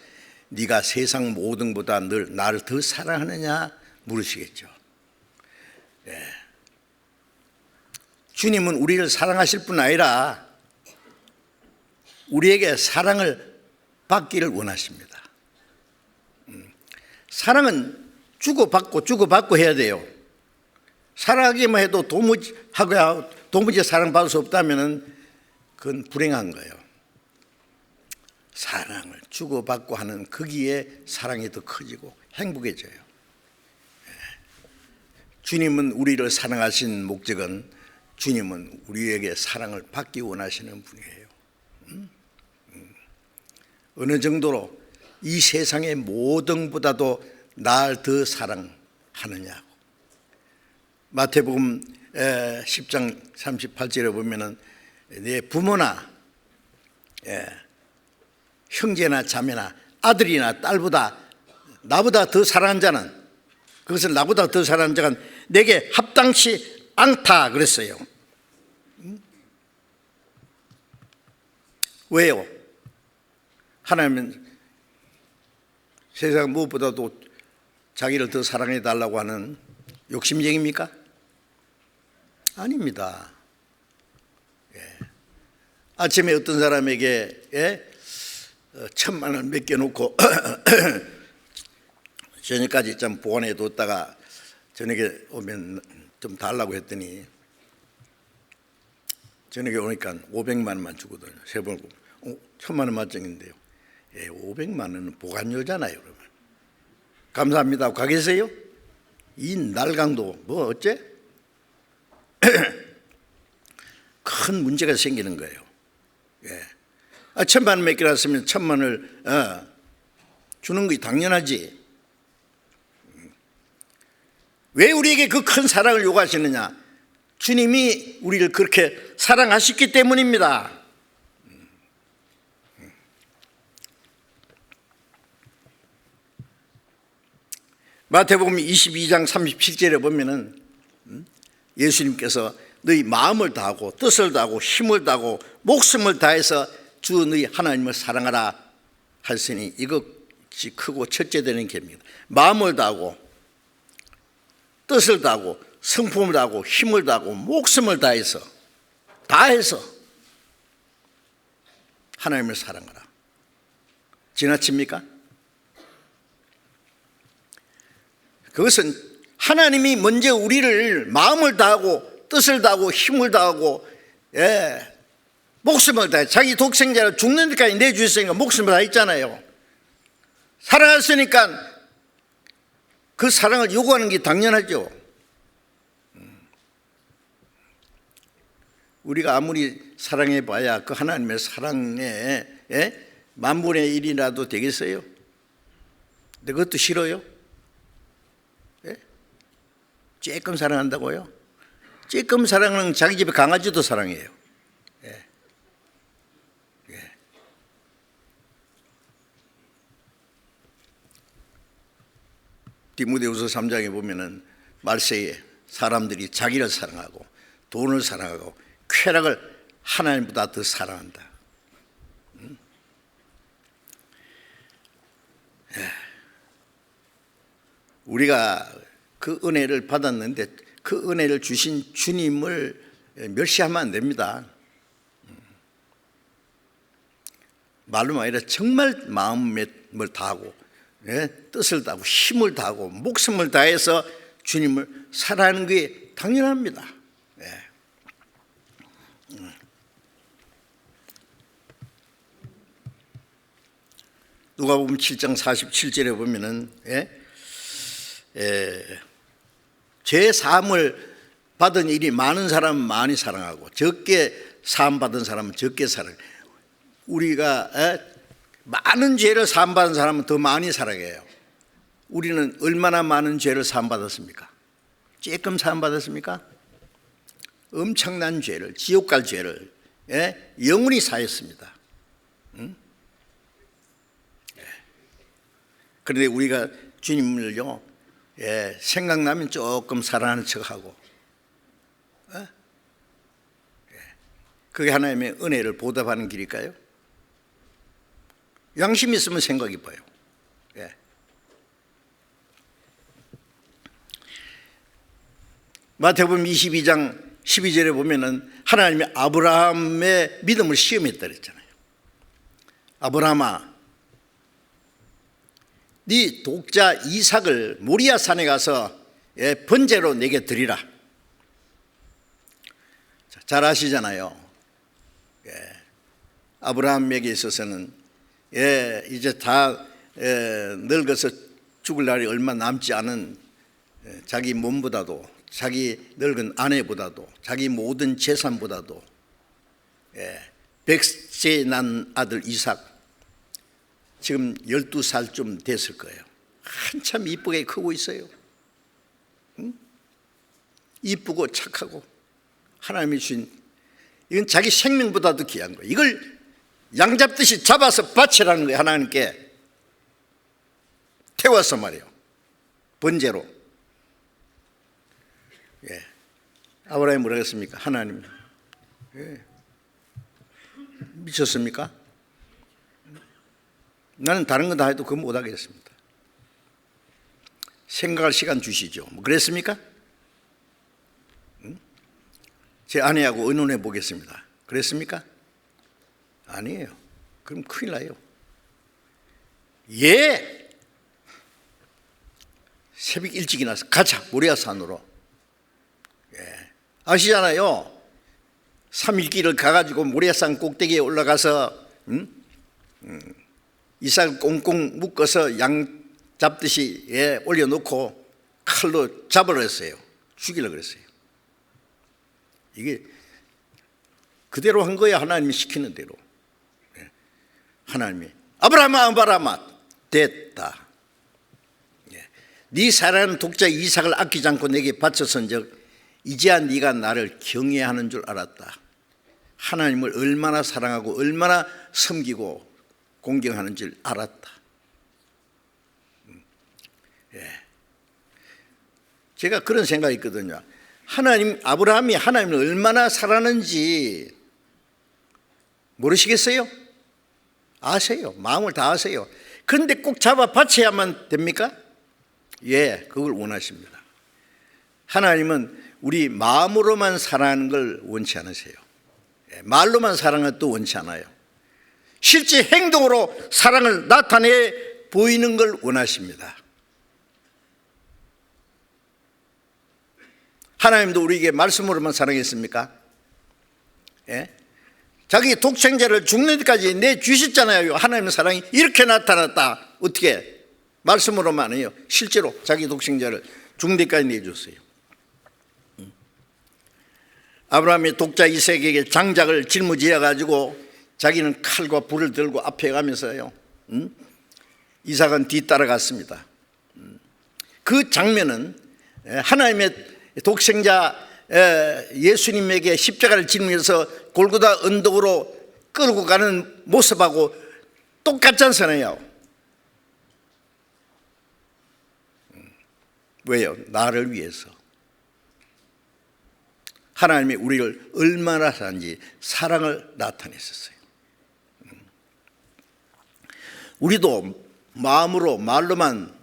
S1: 네가 세상 모든 것보다 늘 나를 더 사랑하느냐 물으시겠죠. 주님은 우리를 사랑하실 뿐 아니라 우리에게 사랑을 받기를 원하십니다. 사랑은 주고받고 해야 돼요. 사랑하기만 해도 도무지 사랑받을 수 없다면 그건 불행한 거예요. 사랑을 주고받고 하는 거기에 사랑이 더 커지고 행복해져요. 주님은 우리를 사랑하신 목적은 주님은 우리에게 사랑을 받기 원하시는 분이에요. 어느 정도로 이 세상의 모든 보다도 날 더 사랑하느냐고. 마태복음 10장 38절에 보면은 내 부모나 형제나 자매나 아들이나 딸보다 나보다 더 사랑하는 자는, 그것을 나보다 더 사랑하는 자가 내게 합당치 않다 그랬어요. 왜요? 하나님은 세상 무엇보다도 자기를 더 사랑해 달라고 하는 욕심쟁입니까? 아닙니다. 아침에 어떤 사람에게 1,000만 원 맡겨놓고 저녁까지 좀 보관해 뒀다가 저녁에 오면 좀 달라고 했더니 저녁에 오니까 500만 원만 주거든요. 세 번 1,000만 원 맞정인데요. 500만 원은 보관료잖아요. 그러면 감사합니다 하고 가겠어요? 이 날강도 뭐 어째? 큰 문제가 생기는 거예요. 1,000만 원 맡겨놨으면 1,000만 원을 주는 것이 당연하지. 왜 우리에게 그 큰 사랑을 요구하시느냐? 주님이 우리를 그렇게 사랑하셨기 때문입니다. 마태복음 22장 37절에 보면은 예수님께서 너희 마음을 다하고 뜻을 다하고 힘을 다하고 목숨을 다해서 주 너희 하나님을 사랑하라 하시니 이것이 크고 첫째 되는 계명입니다. 마음을 다하고 뜻을 다하고 성품을 다하고 힘을 다하고 목숨을 다해서 하나님을 사랑하라. 지나칩니까? 그것은 하나님이 먼저 우리를 마음을 다하고 뜻을 다하고 힘을 다하고 목숨을 다해 자기 독생자를 죽는 데까지 내주셨으니까 목숨을 다했잖아요. 사랑했으니까 그 사랑을 요구하는 게 당연하죠. 우리가 아무리 사랑해봐야 그 하나님의 사랑에 만분의 1이라도 되겠어요? 근데 그것도 싫어요? 쬐끔 사랑한다고요? 쬐끔 사랑은 자기 집에 강아지도 사랑해요. 디모데후서 3장에 보면은 말세에 사람들이 자기를 사랑하고 돈을 사랑하고 쾌락을 하나님보다 더 사랑한다. 우리가 그 은혜를 받았는데 그 은혜를 주신 주님을 멸시하면 안 됩니다. 말로만 아니라 정말 마음을 다하고 뜻을 다하고 힘을 다하고 목숨을 다해서 주님을 사랑하는 게 당연합니다. 누가복음 7장 47절에 보면은 죄 사함을 받은 일이 많은 사람은 많이 사랑하고 적게 사함 받은 사람은 적게 사랑해요. 우리가 많은 죄를 사함 받은 사람은 더 많이 사랑해요. 우리는 얼마나 많은 죄를 사함 받았습니까? 조금 사함 받았습니까? 엄청난 죄를, 지옥 갈 죄를 영원히 사했습니다. 그런데 우리가 주님을요 생각나면 조금 사랑하는 척하고 그게 하나님의 은혜를 보답하는 길일까요? 양심이 있으면 생각이 봐요. 마태복음 22장 12절에 보면은 하나님이 아브라함의 믿음을 시험했다 그랬잖아요. 아브라함아, 네 독자 이삭을 모리아 산에 가서 번제로 내게 드리라. 잘 아시잖아요. 아브라함에게 있어서는 이제 다 늙어서 죽을 날이 얼마 남지 않은 자기 몸보다도, 자기 늙은 아내보다도, 자기 모든 재산보다도 100세 난 아들 이삭, 지금 12살쯤 됐을 거예요. 한참 이쁘게 크고 있어요. 이쁘고 착하고 하나님이 주신, 이건 자기 생명보다도 귀한 거예요. 이걸 양잡듯이 잡아서 바치라는 거예요. 하나님께 태워서 말이에요. 번제로. 아브라함이 뭐라고 했습니까? 하나님, 미쳤습니까? 나는 다른 거 다 해도 그거 못하겠습니다. 생각할 시간 주시죠. 뭐 그랬습니까? 제 아내하고 의논해 보겠습니다. 그랬습니까? 아니에요. 그럼 큰일 나요. 새벽 일찍 일어나서 가자, 모리아 산으로. 아시잖아요. 3일 길을 가가지고 모리아 산 꼭대기에 올라가서 이삭을 꽁꽁 묶어서 양 잡듯이 올려놓고 칼로 잡으려 했어요. 죽이려고 그랬어요. 이게 그대로 한 거야. 하나님이 시키는 대로. 하나님이 아브라함아 됐다. 네 사랑하는 독자 이삭을 아끼지 않고 내게 바쳤은즉 이제야 네가 나를 경외하는 줄 알았다. 하나님을 얼마나 사랑하고 얼마나 섬기고 공경하는 줄 알았다. 제가 그런 생각이 있거든요. 아브라함이 하나님을 얼마나 사랑하는지 모르시겠어요? 아세요. 마음을 다 아세요. 그런데 꼭 잡아 바쳐야만 됩니까? 그걸 원하십니다. 하나님은 우리 마음으로만 사랑하는 걸 원치 않으세요. 말로만 사랑하는 것도 원치 않아요. 실제 행동으로 사랑을 나타내 보이는 걸 원하십니다. 하나님도 우리에게 말씀으로만 사랑했습니까? 자기 독생자를 죽는 데까지 내주셨잖아요. 하나님의 사랑이 이렇게 나타났다. 어떻게? 말씀으로만 해요. 실제로 자기 독생자를 죽는 데까지 내줬어요. 아브라함이 독자 이삭에게 장작을 짊어지어 가지고 자기는 칼과 불을 들고 앞에 가면서요, 이삭은 뒤따라갔습니다. 그 장면은 하나님의 독생자 예수님에게 십자가를 짊어져서 골고다 언덕으로 끌고 가는 모습하고 똑같지 않잖아요. 왜요? 나를 위해서. 하나님이 우리를 얼마나 사랑하는지 사랑을 나타냈었어요. 우리도 마음으로 말로만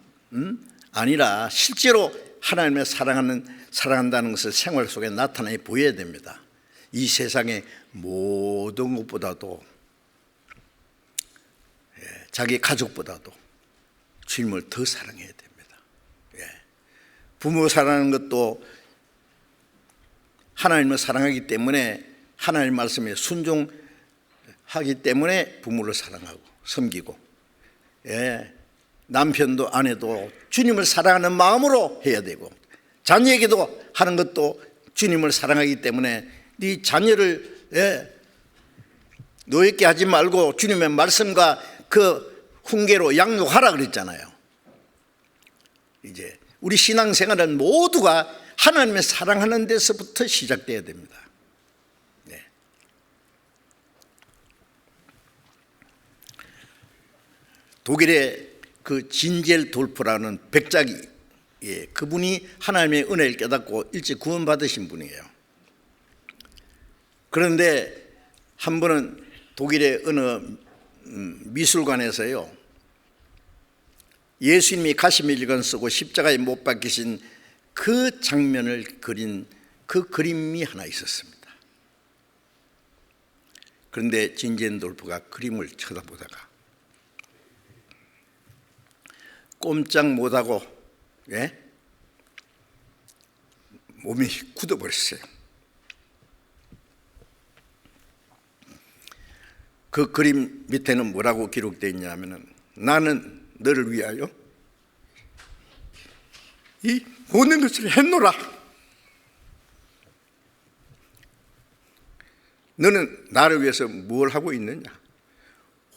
S1: 아니라 실제로 하나님을 사랑한다는 것을 생활 속에 나타내 보여야 됩니다. 이 세상의 모든 것보다도, 자기 가족보다도 주님을 더 사랑해야 됩니다. 부모 사랑하는 것도 하나님을 사랑하기 때문에, 하나님 말씀에 순종하기 때문에 부모를 사랑하고 섬기고, 남편도 아내도 주님을 사랑하는 마음으로 해야 되고, 자녀에게도 하는 것도 주님을 사랑하기 때문에 네 자녀를 노예케 하지 말고 주님의 말씀과 그 훈계로 양육하라 그랬잖아요. 이제 우리 신앙생활은 모두가 하나님의 사랑하는 데서부터 시작돼야 됩니다. 독일의 그 진젤돌프라는 백작이, 그분이 하나님의 은혜를 깨닫고 일찍 구원받으신 분이에요. 그런데 한 번은 독일의 어느 미술관에서요, 예수님이 가시밀건 쓰고 십자가에 못 박히신 그 장면을 그린 그 그림이 하나 있었습니다. 그런데 진젠돌프가 그림을 쳐다보다가 꼼짝 못하고 몸이 굳어버렸어요. 그 그림 밑에는 뭐라고 기록되어 있냐면은, 나는 너를 위하여 이 모든 것을 했노라. 너는 나를 위해서 뭘 하고 있느냐?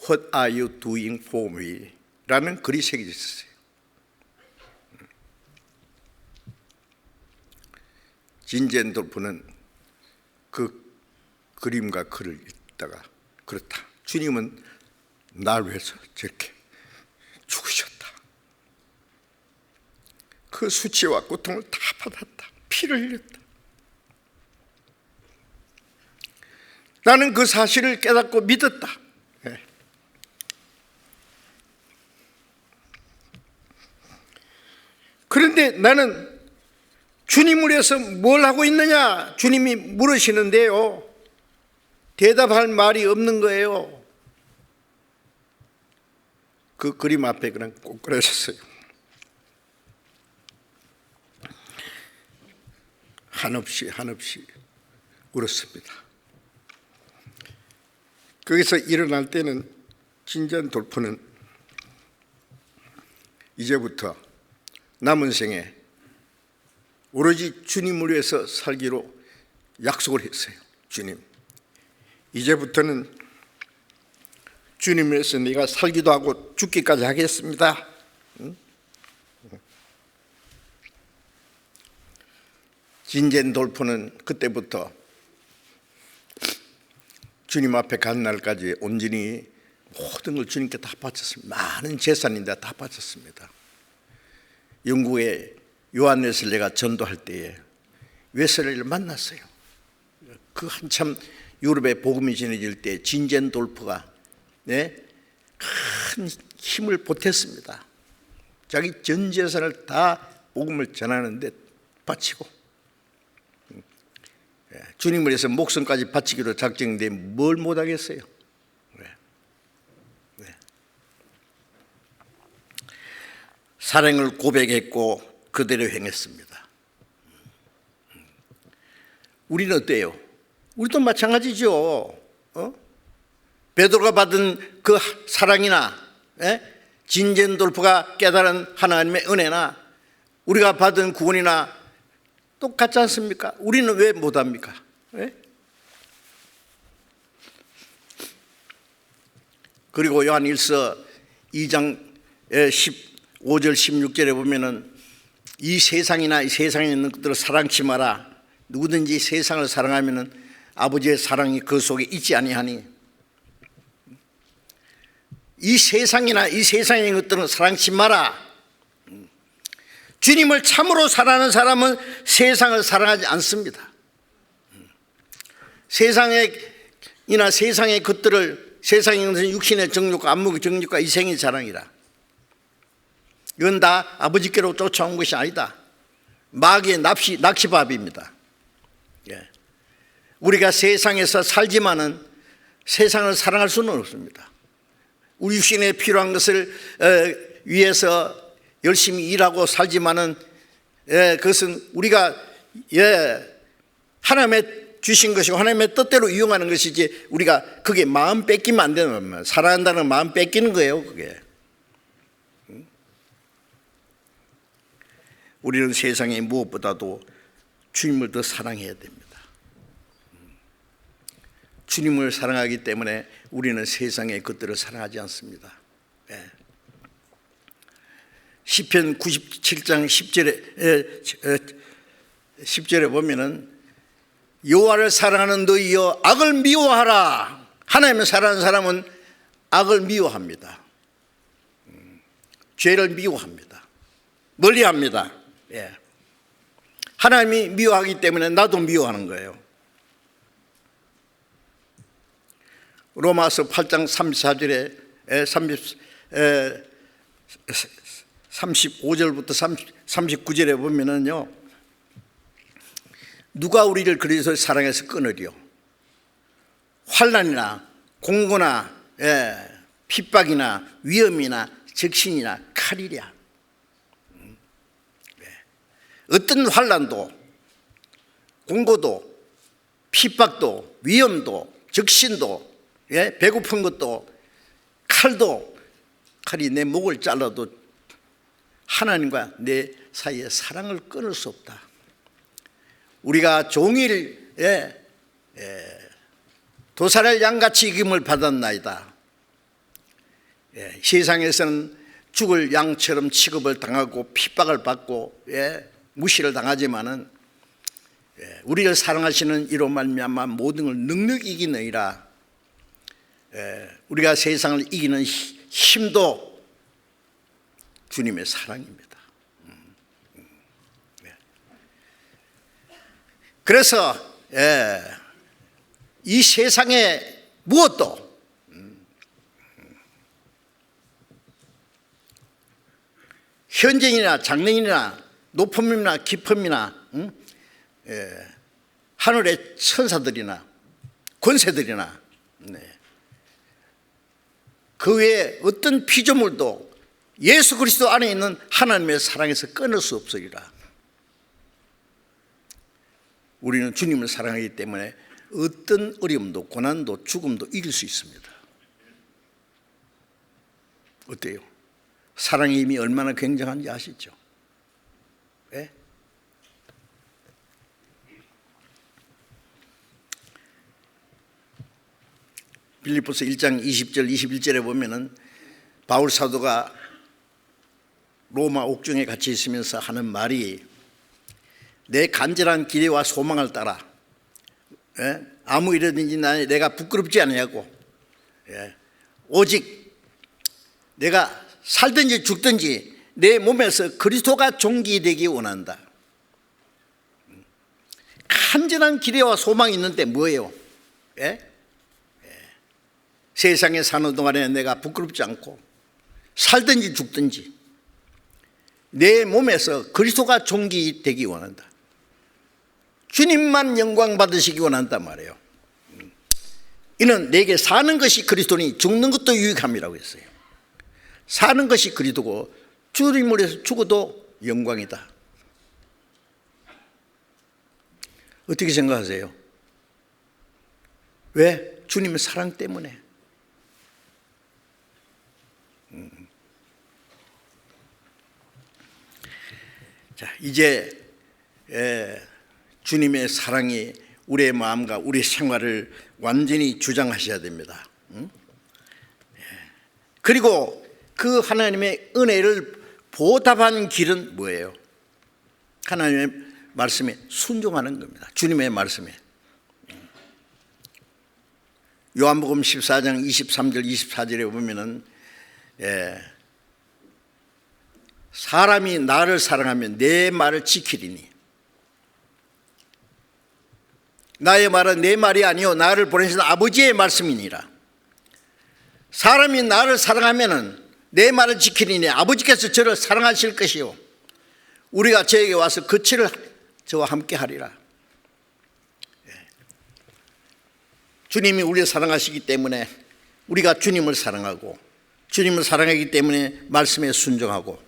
S1: What are you doing for me? 라는 글이 새겨져 있었어요. 진젠돌프는 그 그림과 글을 읽다가, 그렇다, 주님은 나를 위해서 저렇게 죽으셨다. 그 수치와 고통을 다 받았다. 피를 흘렸다. 나는 그 사실을 깨닫고 믿었다. 그런데 나는 주님을 위해서 뭘 하고 있느냐? 주님이 물으시는데요, 대답할 말이 없는 거예요. 그 그림 앞에 그냥 꼬꾸라졌어요. 한없이 울었습니다. 거기서 일어날 때는 진젠돌프는 이제부터 남은 생에 오로지 주님을 위해서 살기로 약속을 했어요. 주님, 이제부터는 주님을 위해서 내가 살기도 하고 죽기까지 하겠습니다. 진젠돌프는 그때부터 주님 앞에 간 날까지 온전히 모든 걸 주님께 다 바쳤습니다. 많은 재산인데 다 바쳤습니다. 영국의 요한 웨슬레가 전도할 때에 웨슬레를 만났어요. 그 한참 유럽에 복음이 전해질 때 진젠돌프가 큰 힘을 보탰습니다. 자기 전 재산을 다 복음을 전하는 데 바치고, 주님을 위해서 목숨까지 바치기로 작정돼 뭘 못하겠어요. 사랑을 고백했고 그대로 행했습니다. 우리는 어때요? 우리도 마찬가지죠. 베드로가 받은 그 사랑이나 진젠돌프가 깨달은 하나님의 은혜나 우리가 받은 구원이나 똑같지 않습니까? 우리는 왜 못합니까? 그리고 요한 1서 2장 15절 16절에 보면은, 이 세상이나 이 세상에 있는 것들을 사랑치 마라. 누구든지 세상을 사랑하면은 아버지의 사랑이 그 속에 있지 아니하니. 이 세상이나 이 세상에 있는 것들은 사랑치 마라. 주님을 참으로 사랑하는 사람은 세상을 사랑하지 않습니다. 세상이나 세상의 것들을, 세상에 있는 것은 육신의 정욕과 안목의 정욕과 이생의 자랑이라. 이건 다 아버지께로 쫓아온 것이 아니다. 마귀의 낚시밥입니다. 우리가 세상에서 살지만은 세상을 사랑할 수는 없습니다. 우리 육신에 필요한 것을 위해서 열심히 일하고 살지만은 그것은 우리가 하나님의 주신 것이고 하나님의 뜻대로 이용하는 것이지, 우리가 그게 마음 뺏기면 안 되는 겁니다. 사랑한다는 마음 뺏기는 거예요. 그게. 우리는 세상에 무엇보다도 주님을 더 사랑해야 됩니다. 주님을 사랑하기 때문에 우리는 세상의 것들을 사랑하지 않습니다. 시편 97장 10절에 보면은, 여호와를 사랑하는 너희여 악을 미워하라. 하나님을 사랑하는 사람은 악을 미워합니다. 죄를 미워합니다. 멀리합니다. 하나님이 미워하기 때문에 나도 미워하는 거예요. 로마서 8장 34절에 35절부터 39절에 보면은요, 누가 우리를 그리스도의 사랑에서 끊으리요? 환난이나 공고나 핍박이나 위험이나 적신이나 칼이랴. 어떤 환난도 공고도 핍박도 위험도 적신도 배고픈 것도 칼이 내 목을 잘라도 하나님과 내 사이에 사랑을 끊을 수 없다. 우리가 종일 도살의 양같이 이김을 받았나이다. 세상에서는 죽을 양처럼 취급을 당하고 핍박을 받고 무시를 당하지만은 우리를 사랑하시는 이로 말미암아 모든 걸 능력히 이기느니라. 우리가 세상을 이기는 힘도 주님의 사랑입니다. 그래서 이 세상에 무엇도 현쟁이나 장래이나 높음이나 깊음이나 하늘의 천사들이나 권세들이나 그 외에 어떤 피조물도 예수 그리스도 안에 있는 하나님의 사랑에서 끊을 수 없으리라. 우리는 주님을 사랑하기 때문에 어떤 어려움도 고난도 죽음도 이길 수 있습니다. 어때요? 사랑의 힘이 얼마나 굉장한지 아시죠? 왜? 빌립보서 1장 20절 21절에 보면은 바울 사도가 로마 옥중에 갇혀 있으면서 하는 말이 내 간절한 기대와 소망을 따라 아무 일이든지 내가 부끄럽지 아니하고 오직 내가 살든지 죽든지 내 몸에서 그리스도가 존귀되기 원한다. 간절한 기대와 소망이 있는데 뭐예요? 세상에 사는 동안에 내가 부끄럽지 않고 살든지 죽든지 내 몸에서 그리스도가 존귀되기 원한다. 주님만 영광 받으시기 원한단 말이에요. 이는 내게 사는 것이 그리스도니 죽는 것도 유익함이라고 했어요. 사는 것이 그리스도고 주님을 위해서 죽어도 영광이다. 어떻게 생각하세요? 왜? 주님의 사랑 때문에. 자, 이제 주님의 사랑이 우리의 마음과 우리의 생활을 완전히 주장하셔야 됩니다. 그리고 그 하나님의 은혜를 보답한 길은 뭐예요? 하나님의 말씀에 순종하는 겁니다. 주님의 말씀에. 요한복음 14장 23절 24절에 보면은 사람이 나를 사랑하면 내 말을 지키리니 나의 말은 내 말이 아니요 나를 보내신 아버지의 말씀이니라. 사람이 나를 사랑하면 내 말을 지키리니 아버지께서 저를 사랑하실 것이요 우리가 저에게 와서 그 치를 저와 함께 하리라. 주님이 우리를 사랑하시기 때문에 우리가 주님을 사랑하고 주님을 사랑하기 때문에 말씀에 순종하고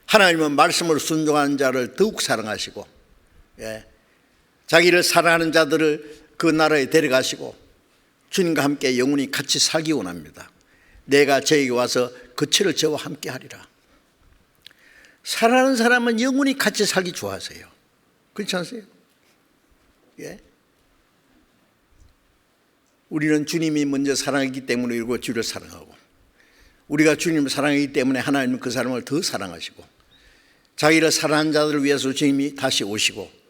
S1: 하나님은 말씀을 순종하는 자를 더욱 사랑하시고 자기를 사랑하는 자들을 그 나라에 데려가시고 주님과 함께 영원히 같이 살기 원합니다. 내가 저에게 와서 그 치를 저와 함께 하리라. 사랑하는 사람은 영원히 같이 살기 좋아하세요. 그렇지 않으세요? 우리는 주님이 먼저 사랑했기 때문에 그리고 주를 사랑하고 우리가 주님을 사랑하기 때문에 하나님은 그 사람을 더 사랑하시고 자기를 사랑하는 자들을 위해서 주님이 다시 오시고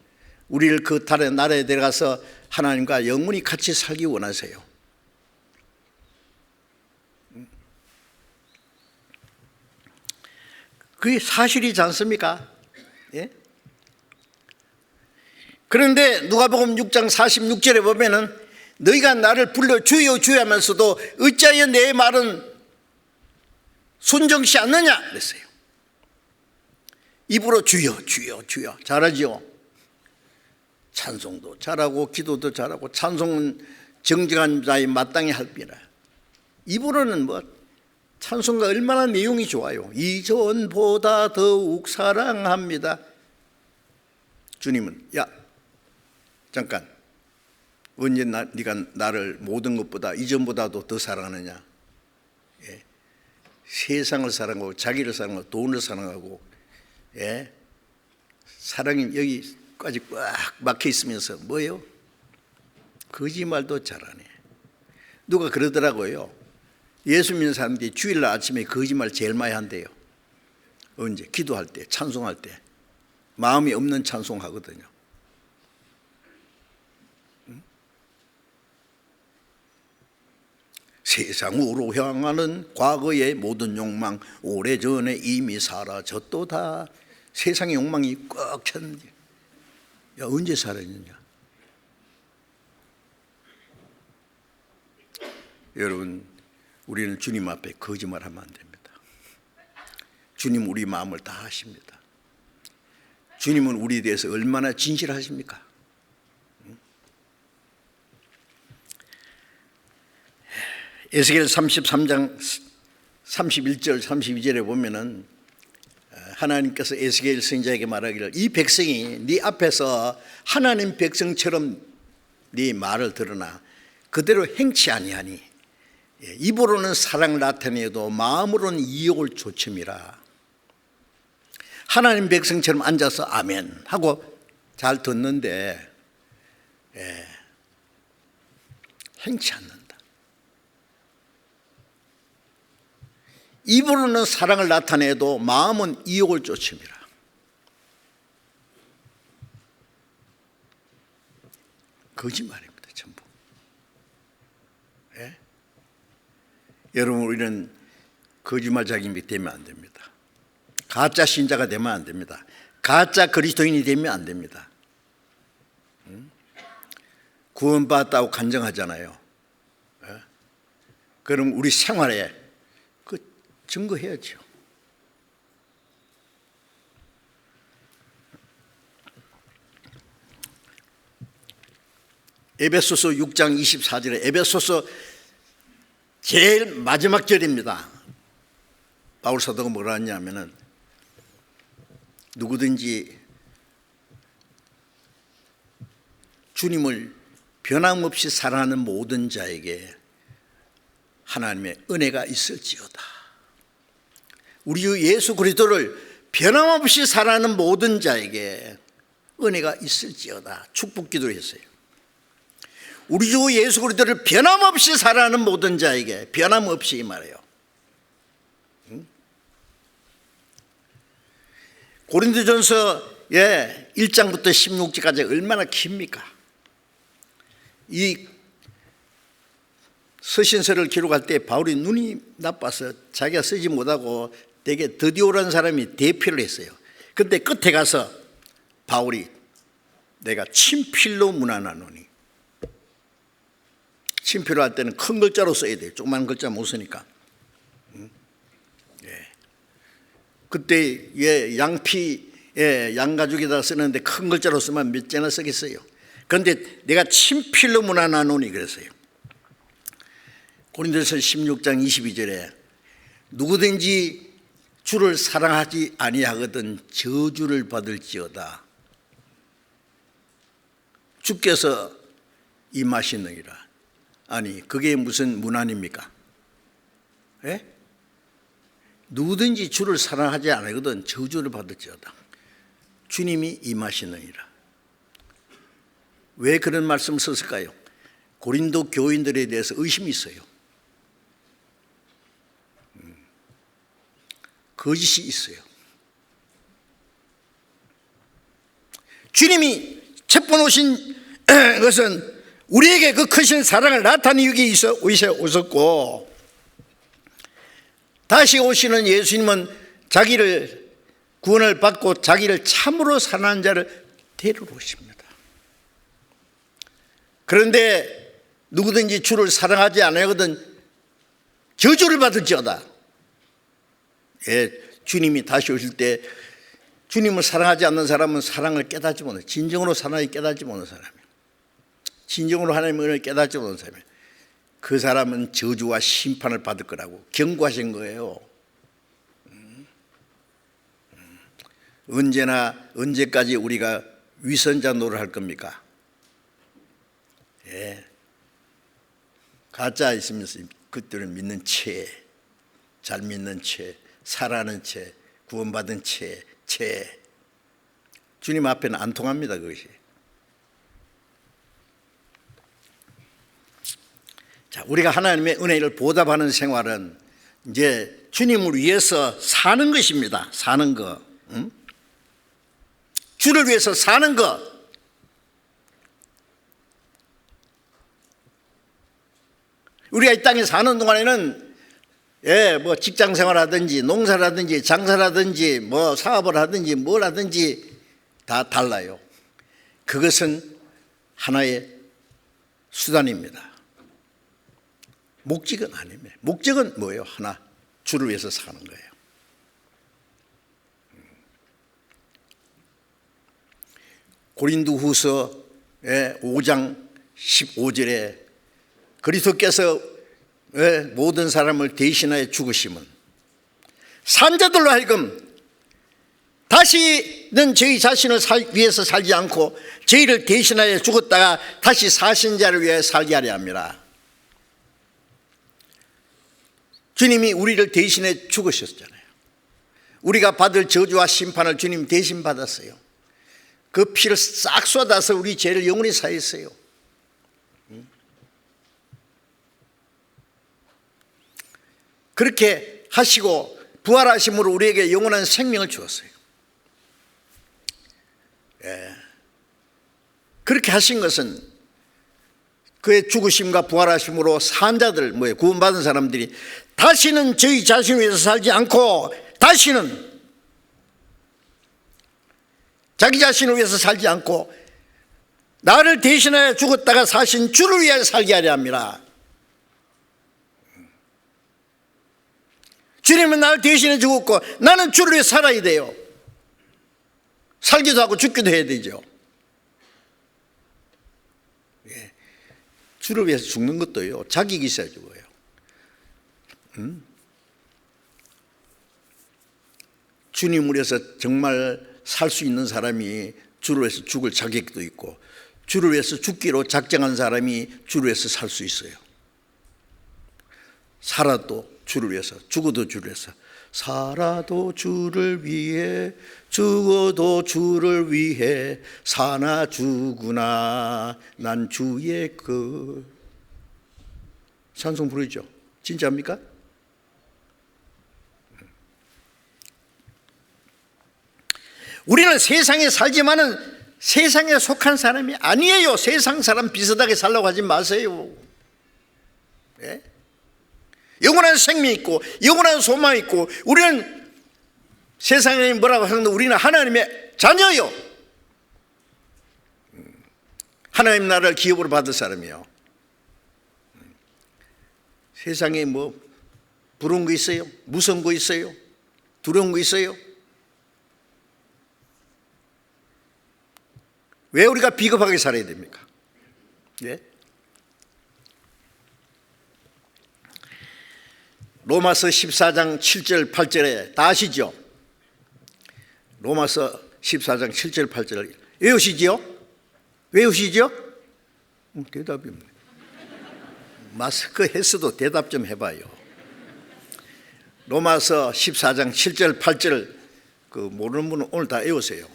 S1: 우리를 그 다른 나라에 데려가서 하나님과 영원히 같이 살기 원하세요. 그게 사실이지 않습니까? 그런데 누가복음 6장 46절에 보면은 너희가 나를 불러 주여 주여 하면서도 어찌하여 내 말은 순종시 않느냐 그랬어요. 입으로 주여 주여 주여 잘하지요. 찬송도 잘하고 기도도 잘하고 찬송은 정직한 자의 마땅히 할 비라. 입으로는 뭐 찬송가 얼마나 내용이 좋아요. 이전보다 더욱 사랑합니다. 주님은 야 잠깐, 언제 네가 나를 모든 것보다 이전보다도 더 사랑하느냐. 예. 세상을 사랑하고 자기를 사랑하고 돈을 사랑하고, 예. 사랑이 여기까지 꽉 막혀 있으면서 뭐예요? 거짓말도 잘하네. 누가 그러더라고요. 예수 믿는 사람들이 주일날 아침에 거짓말 제일 많이 한대요. 언제? 기도할 때, 찬송할 때. 마음이 없는 찬송하거든요. 세상으로 향하는 과거의 모든 욕망 오래전에 이미 사라졌도다. 세상의 욕망이 꽉 찼는데 야 언제 사라졌냐. 여러분, 우리는 주님 앞에 거짓말하면 안 됩니다. 주님 우리 마음을 다 아십니다. 주님은 우리에 대해서 얼마나 진실하십니까? 에스겔 33장 31절 32절에 보면은 하나님께서 에스겔 선지자에게 말하기를 이 백성이 네 앞에서 하나님 백성처럼 네 말을 들으나 그대로 행치 아니하니 입으로는 사랑을 나타내도 마음으로는 이욕을 조침이라. 하나님 백성처럼 앉아서 아멘 하고 잘 듣는데 행치 않는다. 입으로는 사랑을 나타내도 마음은 이욕을 쫓음이라. 거짓말입니다, 전부. 예? 여러분, 우리는 거짓말자기 되면 안 됩니다. 가짜 신자가 되면 안 됩니다. 가짜 그리스도인이 되면 안 됩니다. 구원받았다고 간증하잖아요. 예? 그럼 우리 생활에 그 증거해야죠. 에베소서 6장 24절에 에베소서 제일 마지막 절입니다. 바울 사도가 뭐라 하냐면은 누구든지 주님을 변함없이 사랑하는 모든 자에게 하나님의 은혜가 있을지어다. 우리 주 예수 그리스도를 변함없이 사랑하는 모든 자에게 은혜가 있을지어다. 축복 기도했어요. 우리 주 예수 그리스도를 변함없이 사랑하는 모든 자에게, 변함없이 말해요. 고린도전서 1장부터 16절까지 얼마나 깁니까? 이 서신서를 기록할 때 바울이 눈이 나빠서 자기가 쓰지 못하고 되게 드디오라는 사람이 대피를 했어요. 그때 끝에 가서 바울이 내가 친필로 문안하노니, 친필로 할 때는 큰 글자로 써야 돼요. 조그만 글자 못 쓰니까. 그때 양가죽에다 쓰는데 큰 글자로 쓰면 몇 자나 쓰겠어요. 그런데 내가 친필로 문안하노니 그랬어요. 고린도서 16장 22절에 누구든지 주를 사랑하지 아니하거든 저주를 받을지어다. 주께서 임하시느니라. 아니 그게 무슨 문안입니까? 예? 누구든지 주를 사랑하지 않거든 저주를 받을지어다. 주님이 임하시느니라. 왜 그런 말씀을 썼을까요? 고린도 교인들에 대해서 의심이 있어요. 거짓이 있어요. 주님이 첫 번 오신 것은 우리에게 그 크신 사랑을 나타내기 위해서 오셨고, 다시 오시는 예수님은 자기를 구원을 받고 자기를 참으로 사랑하는 자를 데리러 오십니다. 그런데 누구든지 주를 사랑하지 않거든 저주를 받을지어다. 주님이 다시 오실 때 주님을 사랑하지 않는 사람은 사랑을 깨닫지 못해. 진정으로 사랑을 깨닫지 못하는 사람이에요. 진정으로 하나님의 은혜를 깨닫지 못하는 사람이에요. 그 사람은 저주와 심판을 받을 거라고 경고하신 거예요. 언제까지 우리가 위선자 노릇을 할 겁니까? 예. 가짜 있으면서 그들을 믿는 채, 잘 믿는 채, 살아가는 채, 구원받은 채. 주님 앞에는 안 통합니다, 그것이. 자, 우리가 하나님의 은혜를 보답하는 생활은 이제 주님을 위해서 사는 것입니다. 사는 것. 응? 주를 위해서 사는 것. 우리가 이 땅에 사는 동안에는 뭐 직장 생활하든지 농사라든지 장사라든지 뭐 사업을 하든지 뭘 하든지 다 달라요. 그것은 하나의 수단입니다. 목적은 아닙니다. 목적은 뭐예요? 하나, 주를 위해서 사는 거예요. 고린도후서 5장 15절에 그리스도께서 모든 사람을 대신하여 죽으심은 산자들로 하여금 다시는 저희 자신을 위해서 살지 않고 저희를 대신하여 죽었다가 다시 사신 자를 위해 살게 하려 합니다. 주님이 우리를 대신해 죽으셨잖아요. 우리가 받을 저주와 심판을 주님 대신 받았어요. 그 피를 싹 쏟아서 우리 죄를 영원히 사했어요. 그렇게 하시고 부활하심으로 우리에게 영원한 생명을 주었어요. 그렇게 하신 것은 그의 죽으심과 부활하심으로 산 자들, 구원받은 사람들이 다시는 저희 자신을 위해서 살지 않고 다시는 자기 자신을 위해서 살지 않고 나를 대신하여 죽었다가 사신 주를 위하여 살게 하려 합니다. 주님은 나를 대신해 죽었고 나는 주를 위해 살아야 돼요. 살기도 하고 죽기도 해야 되죠. 주를 위해서 죽는 것도요, 자격이 있어야 죽어요. 주님을 위해서 정말 살 수 있는 사람이 주를 위해서 죽을 자격도 있고 주를 위해서 죽기로 작정한 사람이 주를 위해서 살 수 있어요. 살아도 주를 위해서, 죽어도 주를 위해서. 살아도 주를 위해, 죽어도 주를 위해, 사나 죽으나 난 주의 것. 찬송 부르죠. 진짜입니까? 우리는 세상에 살지만은 세상에 속한 사람이 아니에요. 세상 사람 비슷하게 살려고 하지 마세요. 네? 영원한 생명이 있고 영원한 소망이 있고 우리는 세상에 뭐라고 하는데 우리는 하나님의 자녀요. 하나님 나라를 기업으로 받을 사람이요. 세상에 뭐 부러운 거 있어요? 무서운 거 있어요? 두려운 거 있어요? 왜 우리가 비겁하게 살아야 됩니까? 예? 로마서 14장 7절 8절에 다 아시죠? 로마서 14장 7절 8절 외우시죠? 외우시죠? 대답이 없네. 마스크 했어도 대답 좀 해봐요. 로마서 14장 7절 8절 그 모르는 분은 오늘 다 외우세요.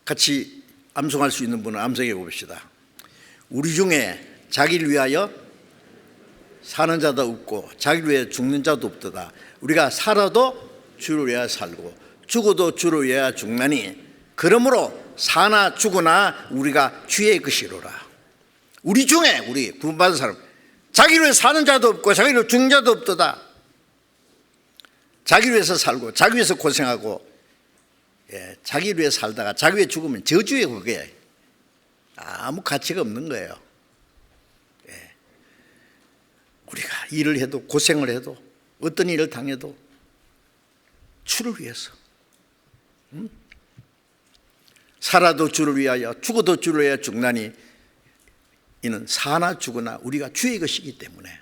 S1: 같이 암송할 수 있는 분은 암송해 봅시다. 우리 중에 자기를 위하여 사는 자도 없고 자기를 위해 죽는 자도 없도다. 우리가 살아도 주를 위하여 살고 죽어도 주를 위하여 죽나니 그러므로 사나 죽으나 우리가 주의 것이로라. 우리 중에 우리 구원받은 사람 자기를 위해 사는 자도 없고 자기를 위해 죽는 자도 없도다. 자기를 위해서 살고 자기 위해서 고생하고 자기를 위해 살다가 자기 위해 죽으면 저주예요. 그게 아무 가치가 없는 거예요. 우리가 일을 해도 고생을 해도 어떤 일을 당해도 주를 위해서 살아도 주를 위하여 죽어도 주를 위하여 죽나니 이는 사나 죽으나 우리가 주의 것이기 때문에.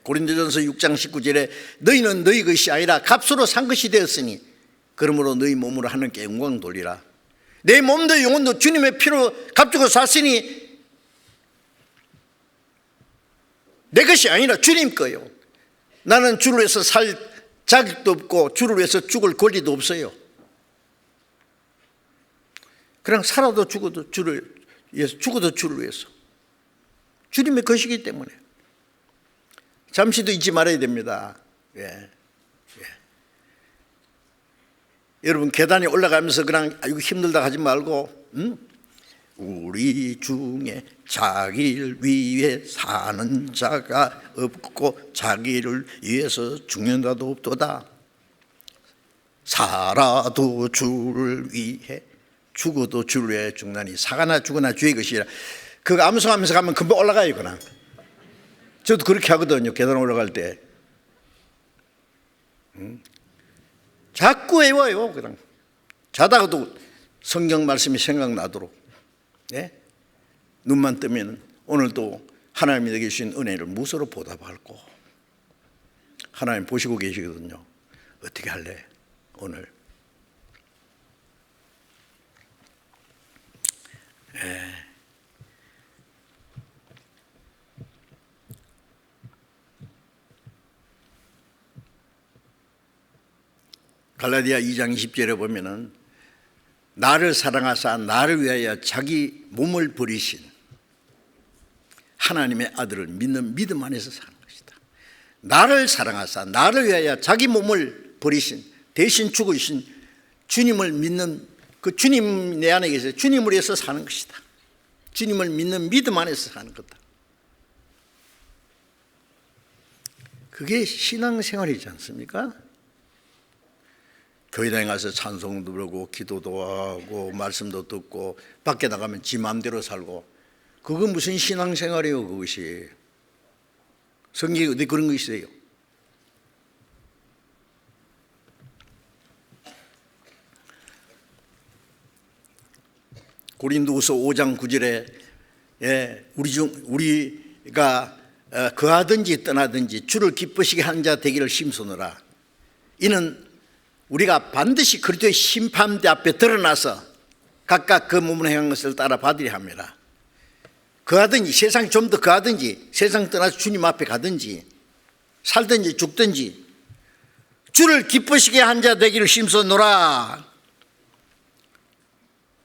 S1: 고린도전서 6장 19절에 너희는 너희 것이 아니라 값으로 산 것이 되었으니 그러므로 너희 몸으로 하나님께 영광 돌리라. 내 몸도 영혼도 주님의 피로 값주고 샀으니 내 것이 아니라 주님 거요. 나는 주를 위해서 살 자격도 없고 주를 위해서 죽을 권리도 없어요. 그냥 살아도 죽어도 주를 위해서, 죽어도 주를 위해서. 주님의 것이기 때문에 잠시도 잊지 말아야 됩니다. 여러분 계단에 올라가면서 그냥 아이고 힘들다 하지 말고 우리 중에 자기를 위해 사는 자가 없고 자기를 위해서 죽는 자도 없도다. 살아도 주를 위해 죽어도 주를 위해 죽나니 사가나 죽으나 주의 것이라. 그거 암송하면서 가면 금방 올라가요. 그냥 저도 그렇게 하거든요. 계단 올라갈 때 자꾸 외워요. 그냥 자다가도 성경 말씀이 생각나도록. 눈만 뜨면 오늘도 하나님이 내게 주신 은혜를 무서로 보답하고 하나님 보시고 계시거든요. 어떻게 할래 오늘? 갈라디아 2장 20절에 보면은 나를 사랑하사 나를 위하여 자기 몸을 버리신 하나님의 아들을 믿는 믿음 안에서 사는 것이다. 나를 사랑하사 나를 위하여 자기 몸을 버리신 대신 죽으신 주님을 믿는 그 주님 내 안에 계세요. 주님을 위해서 사는 것이다. 주님을 믿는 믿음 안에서 사는 거다. 그게 신앙생활이지 않습니까? 교회당에 가서 찬송도 부르고 기도도 하고 말씀도 듣고 밖에 나가면 지 마음대로 살고 그건 무슨 신앙생활이에요. 그것이 성경에 어디 그런 거 있어요? 고린도후서 5장 9절에 우리가 거하든지 떠나든지 주를 기쁘시게 하는 자 되기를 심소노라. 이는 우리가 반드시 그리스도의 심판대 앞에 드러나서 각각 그 몸을 행한 것을 따라 받으려 합니다. 거하든지 세상 좀 더 거하든지 세상 떠나서 주님 앞에 가든지 살든지 죽든지 주를 기쁘시게 한 자 되기를 심소노라.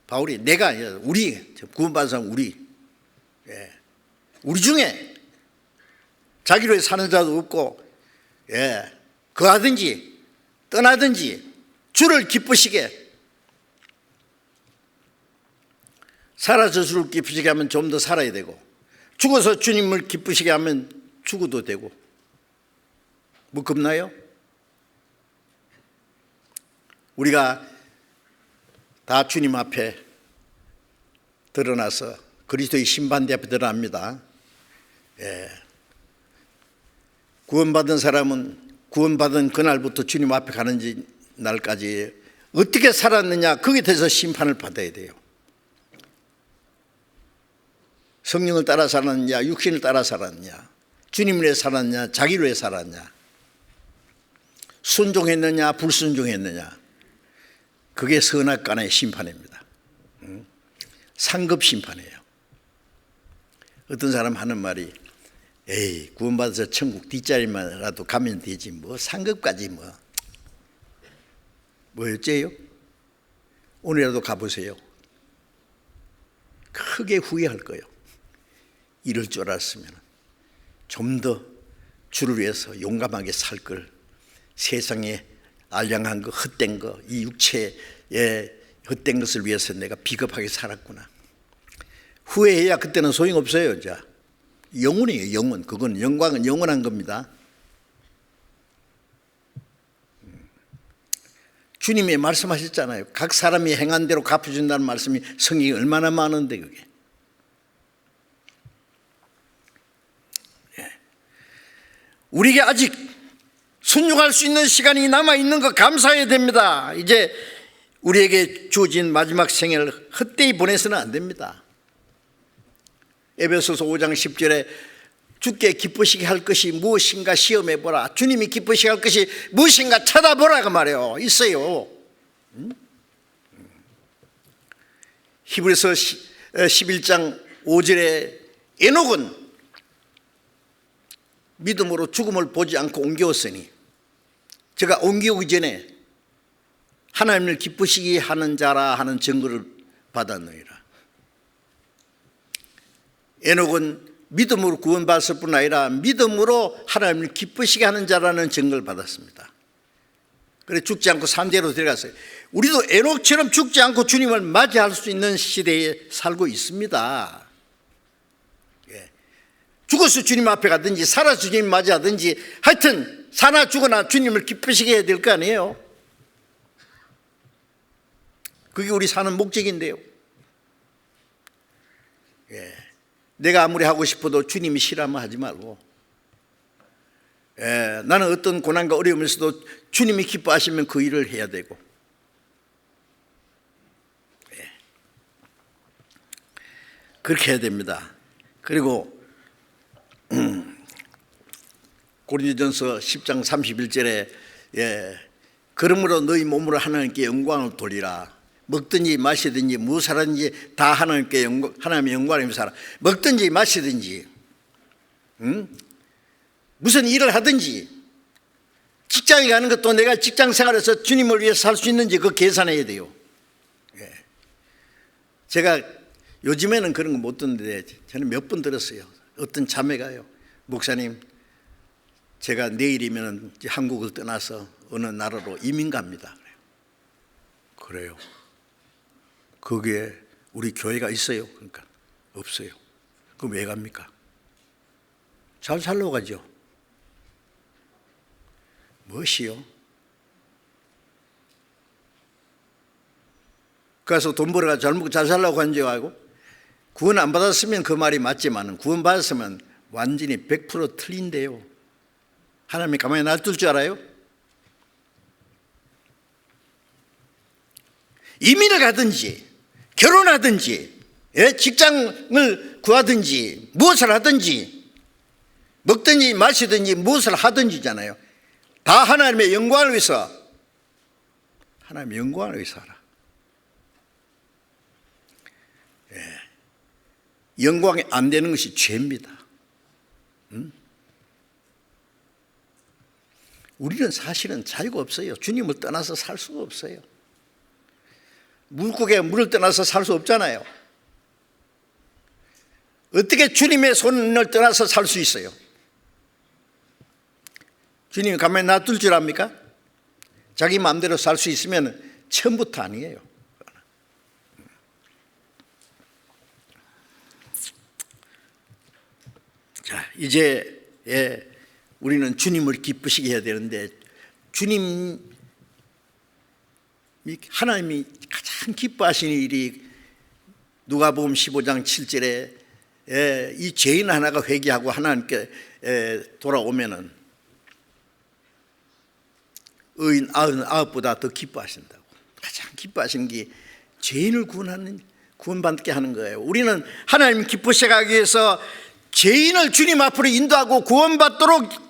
S1: 바울이 내가 우리 구원받은 사람 우리 중에 자기를 위해 사는 자도 없고 거하든지 떠나든지 주를 기쁘시게 살아서 주를 기쁘시게 하면 좀 더 살아야 되고 죽어서 주님을 기쁘시게 하면 죽어도 되고 뭐 겁나요? 우리가 다 주님 앞에 드러나서 그리스도의 심판대 앞에 드러납니다. 구원받은 사람은 구원받은 그날부터 주님 앞에 가는 날까지 어떻게 살았느냐 거기에 대해서 심판을 받아야 돼요. 성령을 따라 살았느냐 육신을 따라 살았느냐 주님을 위해 살았느냐 자기를 위해 살았느냐 순종했느냐 불순종했느냐 그게 선악간의 심판입니다. 상급 심판이에요. 어떤 사람 하는 말이 에이 구원받아서 천국 뒷자리만이라도 가면 되지 뭐 상급까지 뭐였제요? 오늘이라도 가보세요. 크게 후회할 거예요. 이럴 줄 알았으면 좀 더 주를 위해서 용감하게 살 걸. 세상에 알량한 거 헛된 거 이 육체의 헛된 것을 위해서 내가 비겁하게 살았구나. 후회해야 그때는 소용없어요. 자, 영원이에요. 영원. 그건 영광은 영원한 겁니다. 주님이 말씀하셨잖아요. 각 사람이 행한 대로 갚아준다는 말씀이 성경이 얼마나 많은데 그게. 우리에게 아직 순종할 수 있는 시간이 남아있는 거 감사해야 됩니다. 이제 우리에게 주어진 마지막 생애를 헛되이 보내서는 안 됩니다. 에베소서 5장 10절에 주께 기쁘시게 할 것이 무엇인가 시험해보라. 주님이 기쁘시게 할 것이 무엇인가 찾아보라 그 말이에요. 있어요. 히브리서 11장 5절에 에녹은 믿음으로 죽음을 보지 않고 옮겨왔으니 제가 옮겨오기 전에 하나님을 기쁘시게 하는 자라 하는 증거를 받았느니라. 에녹은 믿음으로 구원받았을 뿐 아니라 믿음으로 하나님을 기쁘시게 하는 자라는 증거를 받았습니다. 그래 죽지 않고 산재로 들어갔어요. 우리도 에녹처럼 죽지 않고 주님을 맞이할 수 있는 시대에 살고 있습니다. 죽어서 주님 앞에 가든지 살아서 주님 맞이하든지 하여튼 사나 죽어나 주님을 기쁘시게 해야 될 거 아니에요. 그게 우리 사는 목적인데요. 내가 아무리 하고 싶어도 주님이 싫어하면 하지 말고, 나는 어떤 고난과 어려움에서도 주님이 기뻐하시면 그 일을 해야 되고, 그렇게 해야 됩니다. 그리고 고린도전서 10장 31절에 그러므로 너희 몸으로 하나님께 영광을 돌리라. 먹든지 마시든지 무엇을 하든지 다 하나님께 하나님의 영광을 위해서 하라. 먹든지 마시든지 무슨 일을 하든지 직장에 가는 것도 내가 직장 생활에서 주님을 위해서 살 수 있는지 그거 계산해야 돼요. 제가 요즘에는 그런 거 못 듣는데 저는 몇 번 들었어요. 어떤 자매가요, 목사님 제가 내일이면 한국을 떠나서 어느 나라로 이민 갑니다. 그래요. 거기에 우리 교회가 있어요? 그러니까 없어요. 그럼 왜 갑니까? 잘 살러 가죠. 무엇이요? 그래서 돈 벌어가 잘 먹고 잘 살라고 한 줄 알고, 구원 안 받았으면 그 말이 맞지만 구원 받았으면 완전히 100% 틀린데요. 하나님이 가만히 놔둘 줄 알아요? 이민을 가든지 결혼하든지 직장을 구하든지 무엇을 하든지 먹든지 마시든지 무엇을 하든지잖아요. 다 하나님의 영광을 위해서, 하나님의 영광을 위해서 하라. 영광이 안 되는 것이 죄입니다. 우리는 사실은 자유가 없어요. 주님을 떠나서 살 수가 없어요. 물고기가 물을 떠나서 살 수 없잖아요. 어떻게 주님의 손을 떠나서 살 수 있어요? 주님이 가만히 놔둘 줄 압니까? 자기 마음대로 살 수 있으면 처음부터 아니에요. 자, 이제 우리는 주님을 기쁘시게 해야 되는데, 하나님이 가장 기뻐하시는 일이 누가복음 15장 7절에 이 죄인 하나가 회개하고 하나님께 돌아오면은 의인 99보다 더 기뻐하신다고. 가장 기뻐하시는 게 죄인을 구원받게 하는 거예요. 우리는 하나님 기쁘시게 하기 위해서 죄인을 주님 앞으로 인도하고 구원받도록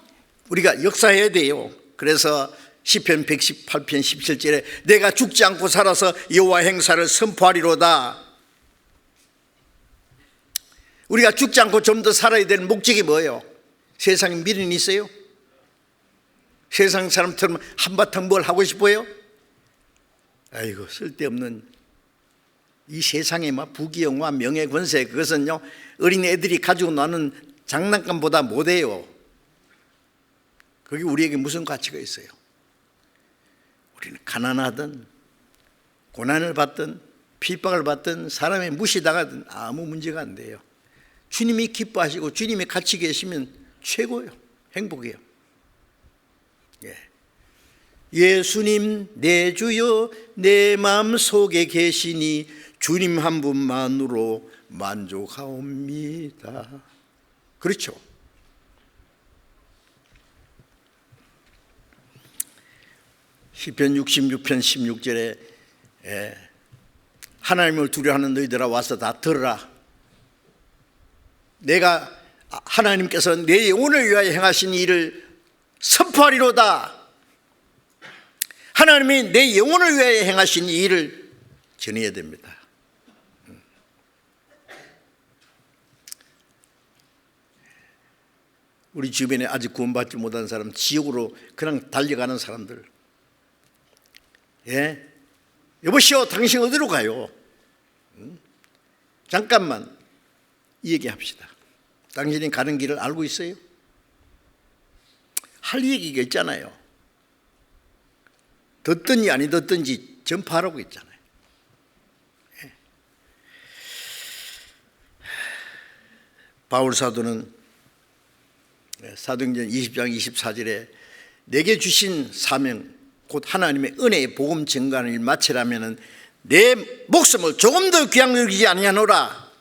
S1: 우리가 역사해야 돼요. 그래서 시편 118편 17절에 내가 죽지 않고 살아서 여호와 행사를 선포하리로다. 우리가 죽지 않고 좀 더 살아야 되는 목적이 뭐예요? 세상에 미련이 있어요? 세상 사람처럼 한바탕 뭘 하고 싶어요? 아이고, 쓸데없는 이 세상에 막 부귀영화 명예 권세, 그것은요 어린 애들이 가지고 노는 장난감보다 못해요. 그게 우리에게 무슨 가치가 있어요? 우리는 가난하든 고난을 받든 핍박을 받든 사람에 무시당하든 아무 문제가 안 돼요. 주님이 기뻐하시고 주님이 같이 계시면 최고예요. 행복이에요. 예수님 내 주여 내 마음속에 계시니 주님 한 분만으로 만족하옵니다. 그렇죠. 시편 66편 16절에 하나님을 두려워하는 너희들아 와서 다 들으라. 내가 하나님께서 내 영혼을 위하여 행하신 일을 선포하리로다. 하나님이 내 영혼을 위하여 행하신 일을 전해야 됩니다. 우리 주변에 아직 구원받지 못한 사람, 지옥으로 그냥 달려가는 사람들, 여보시오, 당신 어디로 가요? 잠깐만 이 얘기합시다. 당신이 가는 길을 알고 있어요? 할 얘기가 있잖아요. 듣든지 아니 듣든지 전파하라고 있잖아요. 바울 사도는 사도행전 20장 24절에 내게 주신 사명 곧 하나님의 은혜의 복음 전가하는 일 마치라면은 내 목숨을 조금 더 귀하게 여기지 아니하노라.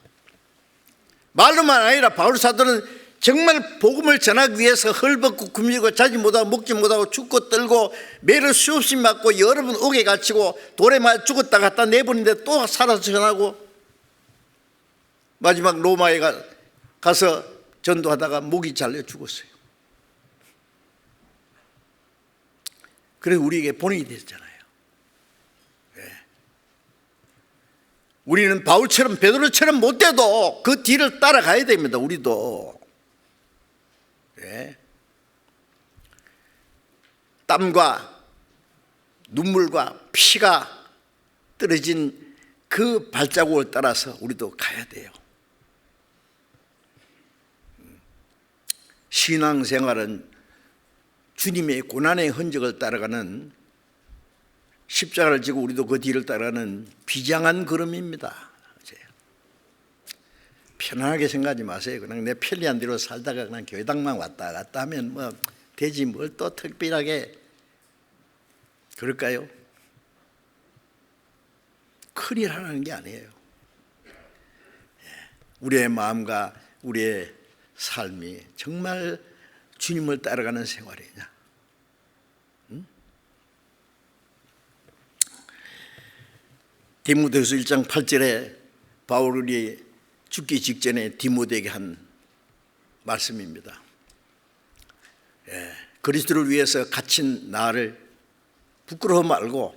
S1: 말로만 아니라 바울 사도는 정말 복음을 전하기 위해서 헐벗고 굶주리고 자지 못하고 먹지 못하고 죽고 떨고 매를 수없이 맞고 여러 번 옥에 갇히고 돌에 맞아 죽었다 갔다 내보는데 또 살아서 전하고 마지막 로마에 가서 전도하다가 목이 잘려 죽었어요. 그래서 우리에게 본인이 됐잖아요. 우리는 바울처럼 베드로처럼 못 돼도 그 뒤를 따라가야 됩니다. 우리도 땀과 눈물과 피가 떨어진 그 발자국을 따라서 우리도 가야 돼요. 신앙생활은 주님의 고난의 흔적을 따라가는, 십자가를 지고 우리도 그 뒤를 따라가는 비장한 걸음입니다. 편안하게 생각하지 마세요. 그냥 내 편리한 대로 살다가 그냥 교회당만 왔다 갔다 하면 뭐 되지 뭘 또 특별하게 그럴까요? 큰일 하는 게 아니에요. 우리의 마음과 우리의 삶이 정말 주님을 따라가는 생활이냐? 디모데후서 1장 8절에 바울이 죽기 직전에 디모데에게 한 말씀입니다. 그리스도를 위해서 갇힌 나를 부끄러워 말고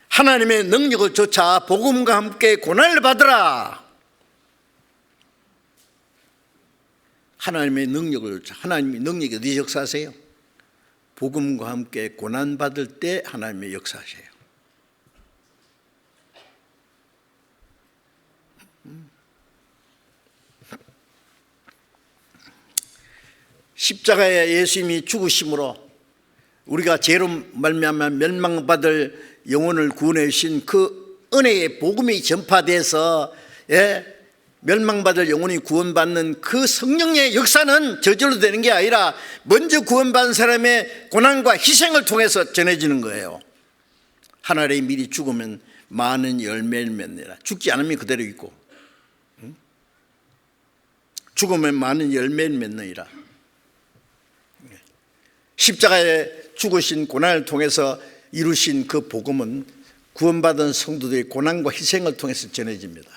S1: 하나님의 능력을 쫓아 복음과 함께 고난을 받으라. 하나님의 능력을 쫓아. 하나님의 능력이 어디 역사하세요? 복음과 함께 고난 받을 때 하나님의 역사하세요. 십자가에 예수님이 죽으심으로 우리가 죄로 말미암아 멸망받을 영혼을 구원해 주신 그 은혜의 복음이 전파돼서 멸망받을 영혼이 구원받는 그 성령의 역사는 저절로 되는 게 아니라 먼저 구원받은 사람의 고난과 희생을 통해서 전해지는 거예요. 하늘에 미리 죽으면 많은 열매를 맺느라. 죽지 않으면 그대로 있고, 죽으면 많은 열매를 맺느니라. 십자가에 죽으신 고난을 통해서 이루신 그 복음은 구원받은 성도들의 고난과 희생을 통해서 전해집니다.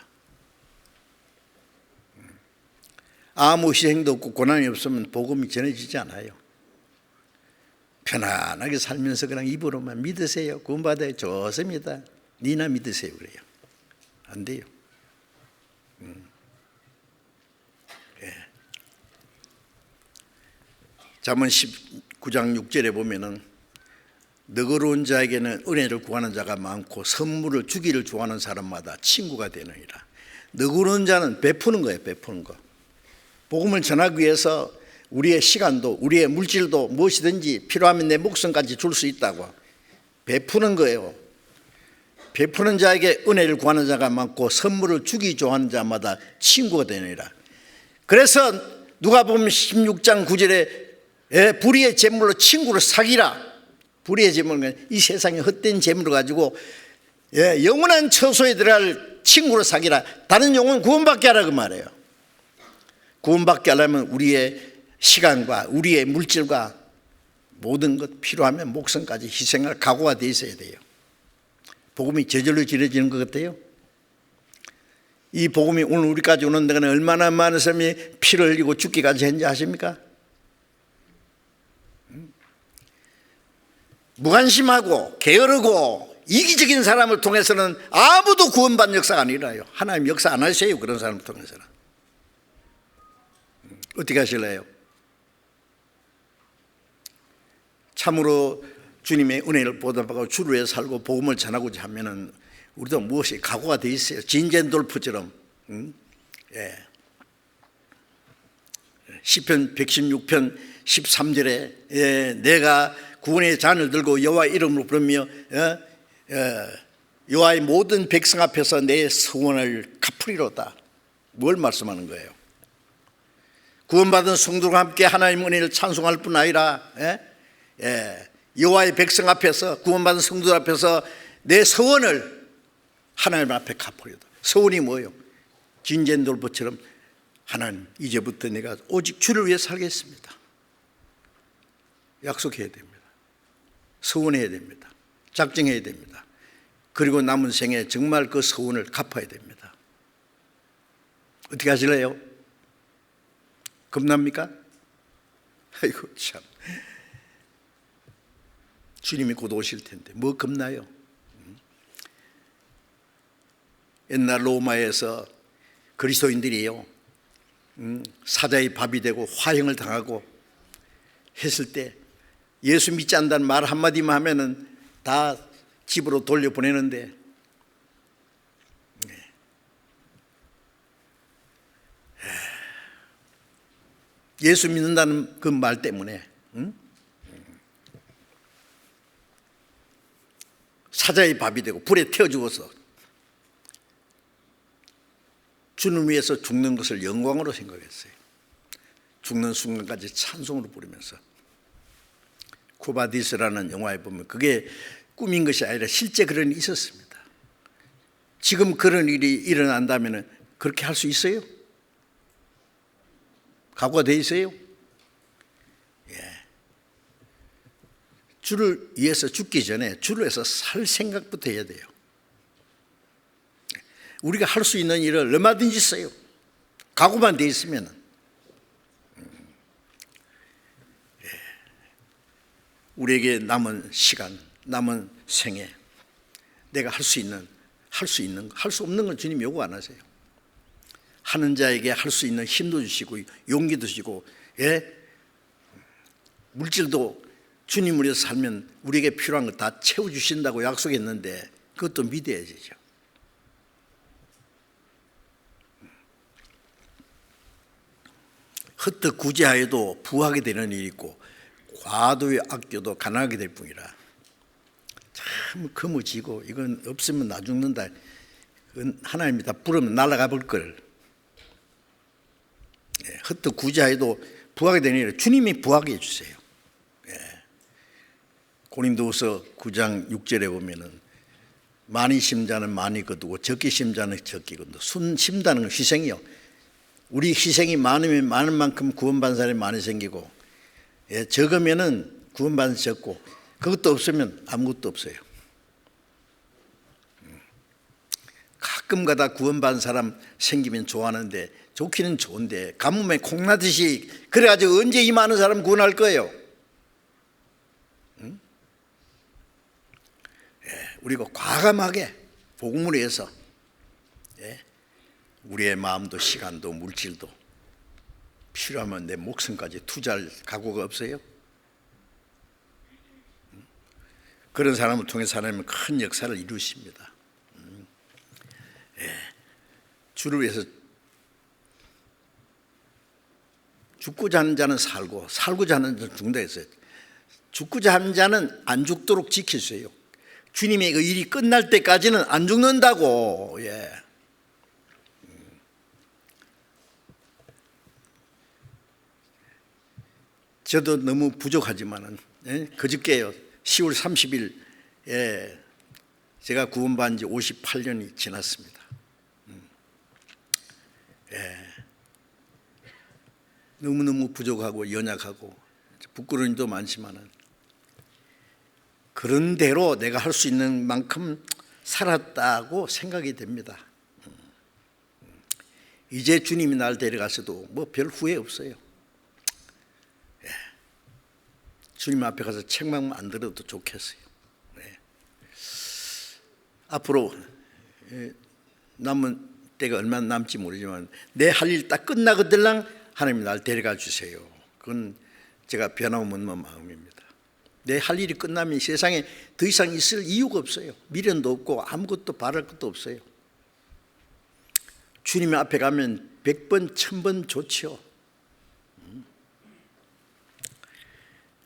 S1: 아무 희생도 없고 고난이 없으면 복음이 전해지지 않아요. 편안하게 살면서 그냥 입으로만 믿으세요. 구원받아요. 좋습니다. 니나 믿으세요. 그래요. 안 돼요. 잠언 19장 6절에 보면은 너그러운 자에게는 은혜를 구하는 자가 많고 선물을 주기를 좋아하는 사람마다 친구가 되느니라. 너그러운 자는 베푸는 거예요. 베푸는 거. 복음을 전하기 위해서 우리의 시간도 우리의 물질도 무엇이든지 필요하면 내 목숨까지 줄 수 있다고 베푸는 거예요. 베푸는 자에게 은혜를 구하는 자가 많고 선물을 주기 좋아하는 자마다 친구가 되느니라. 그래서 누가복음 16장 9절에 불의의 재물로 친구를 사귀라. 불의의 재물은 이 세상의 헛된 재물을 가지고 영원한 처소에 들어갈 친구를 사귀라. 다른 영혼 구원받게 하라 그 말이에요. 구원받게 하려면 우리의 시간과 우리의 물질과 모든 것 필요하면 목숨까지 희생할 각오가 돼 있어야 돼요. 복음이 저절로 지려지는 것 같아요? 이 복음이 오늘 우리까지 오는 데는 얼마나 많은 사람이 피를 흘리고 죽기까지 했는지 아십니까? 무관심하고 게으르고 이기적인 사람을 통해서는 아무도 구원받는 역사가 아니라요. 하나님 역사 안 하세요. 그런 사람을 통해서는. 어떻게 하실래요? 참으로 주님의 은혜를 보답하고 주를 위해 살고 복음을 전하고자 하면은 우리도 무엇이 각오가 돼 있어요. 진젠돌프처럼. 예. 시편 116편 13절에 내가 구원의 잔을 들고 여호와 이름으로 부르며 여호와의 모든 백성 앞에서 내 서원을 갚으리로다. 뭘 말씀하는 거예요? 구원받은 성도와 함께 하나님의 은혜를 찬송할 뿐 아니라 여호와의 백성 앞에서 구원받은 성도 앞에서 내 서원을 하나님 앞에 갚으리로다. 서원이 뭐예요? 진젠돌보처럼 하나님 이제부터 내가 오직 주를 위해 살겠습니다. 약속해야 됩니다. 서원해야 됩니다. 작정해야 됩니다. 그리고 남은 생에 정말 그 서원을 갚아야 됩니다. 어떻게 하실래요? 겁납니까? 아이고 참, 주님이 곧 오실 텐데 뭐 겁나요? 옛날 로마에서 그리스도인들이요 사자의 밥이 되고 화형을 당하고 했을 때 예수 믿지 않는다는 말 한마디만 하면은 다 집으로 돌려보내는데 예수 믿는다는 그 말 때문에 사자의 밥이 되고 불에 태워 죽어서 주님 위해서 죽는 것을 영광으로 생각했어요. 죽는 순간까지 찬송으로 부르면서. 쿠바디스라는 영화에 보면 그게 꿈인 것이 아니라 실제 그런 일이 있었습니다. 지금 그런 일이 일어난다면 그렇게 할 수 있어요? 각오가 돼 있어요? 예. 주를 위해서 죽기 전에 주를 위해서 살 생각부터 해야 돼요. 우리가 할 수 있는 일을 얼마든지 써요. 각오만 돼 있으면. 우리에게 남은 시간, 남은 생에 내가 할 수 있는, 할 수 없는 건 주님 요구 안 하세요. 하는 자에게 할 수 있는 힘도 주시고 용기도 주시고, 물질도 주님을 위해서 살면 우리에게 필요한 거 다 채워주신다고 약속했는데 그것도 믿어야죠. 헛되이 구제하여도 부하게 되는 일이 있고 과도히 아껴도 가난하게 될 뿐이라. 참 거무지고 이건 없으면 나 죽는다. 그건 하나님이 다 부르면 날아가 볼 걸. 헛되이 구제하여도 부하게 되는 일을 주님이 부하게 해주세요. 고린도후서 9장 6절에 보면은 많이 심자는 많이 거두고 적게 심자는 적게 거두고 순 심다는 건 희생이요. 우리 희생이 많으면 많은 만큼 구원받는 사람이 많이 생기고 적으면은 구원받는 사람이 적고 그것도 없으면 아무것도 없어요. 가끔가다 구원받는 사람 생기면 좋아하는데 좋기는 좋은데 가뭄에 콩나듯이 그래가지고 언제 이 많은 사람 구원할 거예요? 우리가 과감하게 복음을 위해서 우리의 마음도 시간도 물질도 필요하면 내 목숨까지 투자할 각오가 없어요? 그런 사람을 통해서 하나님은 큰 역사를 이루십니다. 주를 위해서 죽고자 하는 자는 살고 살고자 하는 자는 죽는다 했어요. 죽고자 하는 자는 안 죽도록 지키세요. 주님의 그 일이 끝날 때까지는 안 죽는다고. 저도 너무 부족하지만은 그저께요 10월 30일 제가 구원받은 지 58년이 지났습니다. 너무너무 부족하고 연약하고 부끄러운 일도 많지만은 그런 대로 내가 할 수 있는 만큼 살았다고 생각이 됩니다. 이제 주님이 날 데려가서도 뭐 별 후회 없어요. 주님 앞에 가서 책망 안 들어도 좋겠어요. 앞으로 남은 때가 얼마나 남지 모르지만 내 할 일 딱 끝나거들랑 하나님이 날 데려가 주세요. 그건 제가 변함없는 마음입니다. 내 할 일이 끝나면 세상에 더 이상 있을 이유가 없어요. 미련도 없고 아무것도 바랄 것도 없어요. 주님 앞에 가면 100번 1000번 좋지요.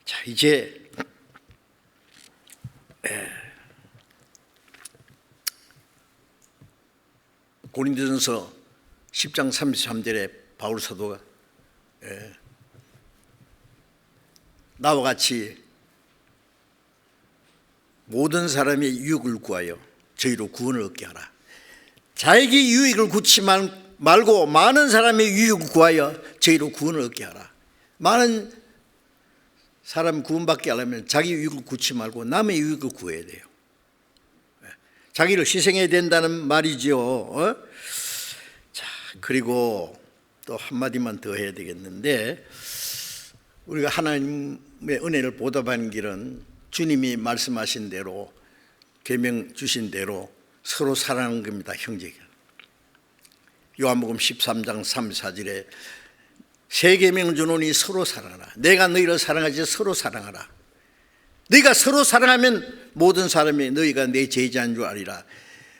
S1: 자, 이제 고린도전서 10장 33절에 바울 사도가 나와 같이 모든 사람의 유익을 구하여 저희로 구원을 얻게 하라. 자에게 유익을 구치 말고 많은 사람의 유익을 구하여 저희로 구원을 얻게 하라. 많은 사람 구원받게 하려면 자기 유익을 구치 말고 남의 유익을 구해야 돼요. 자기를 희생해야 된다는 말이죠. 자, 그리고 또 한마디만 더 해야 되겠는데, 우리가 하나님의 은혜를 보답하는 길은 주님이 말씀하신 대로, 계명 주신 대로 서로 사랑하는 겁니다. 형제가. 요한복음 13장 34절에 새 계명 주노니 서로 사랑하라. 내가 너희를 사랑하지 서로 사랑하라. 너희가 서로 사랑하면 모든 사람이 너희가 내 제자인 줄 아리라.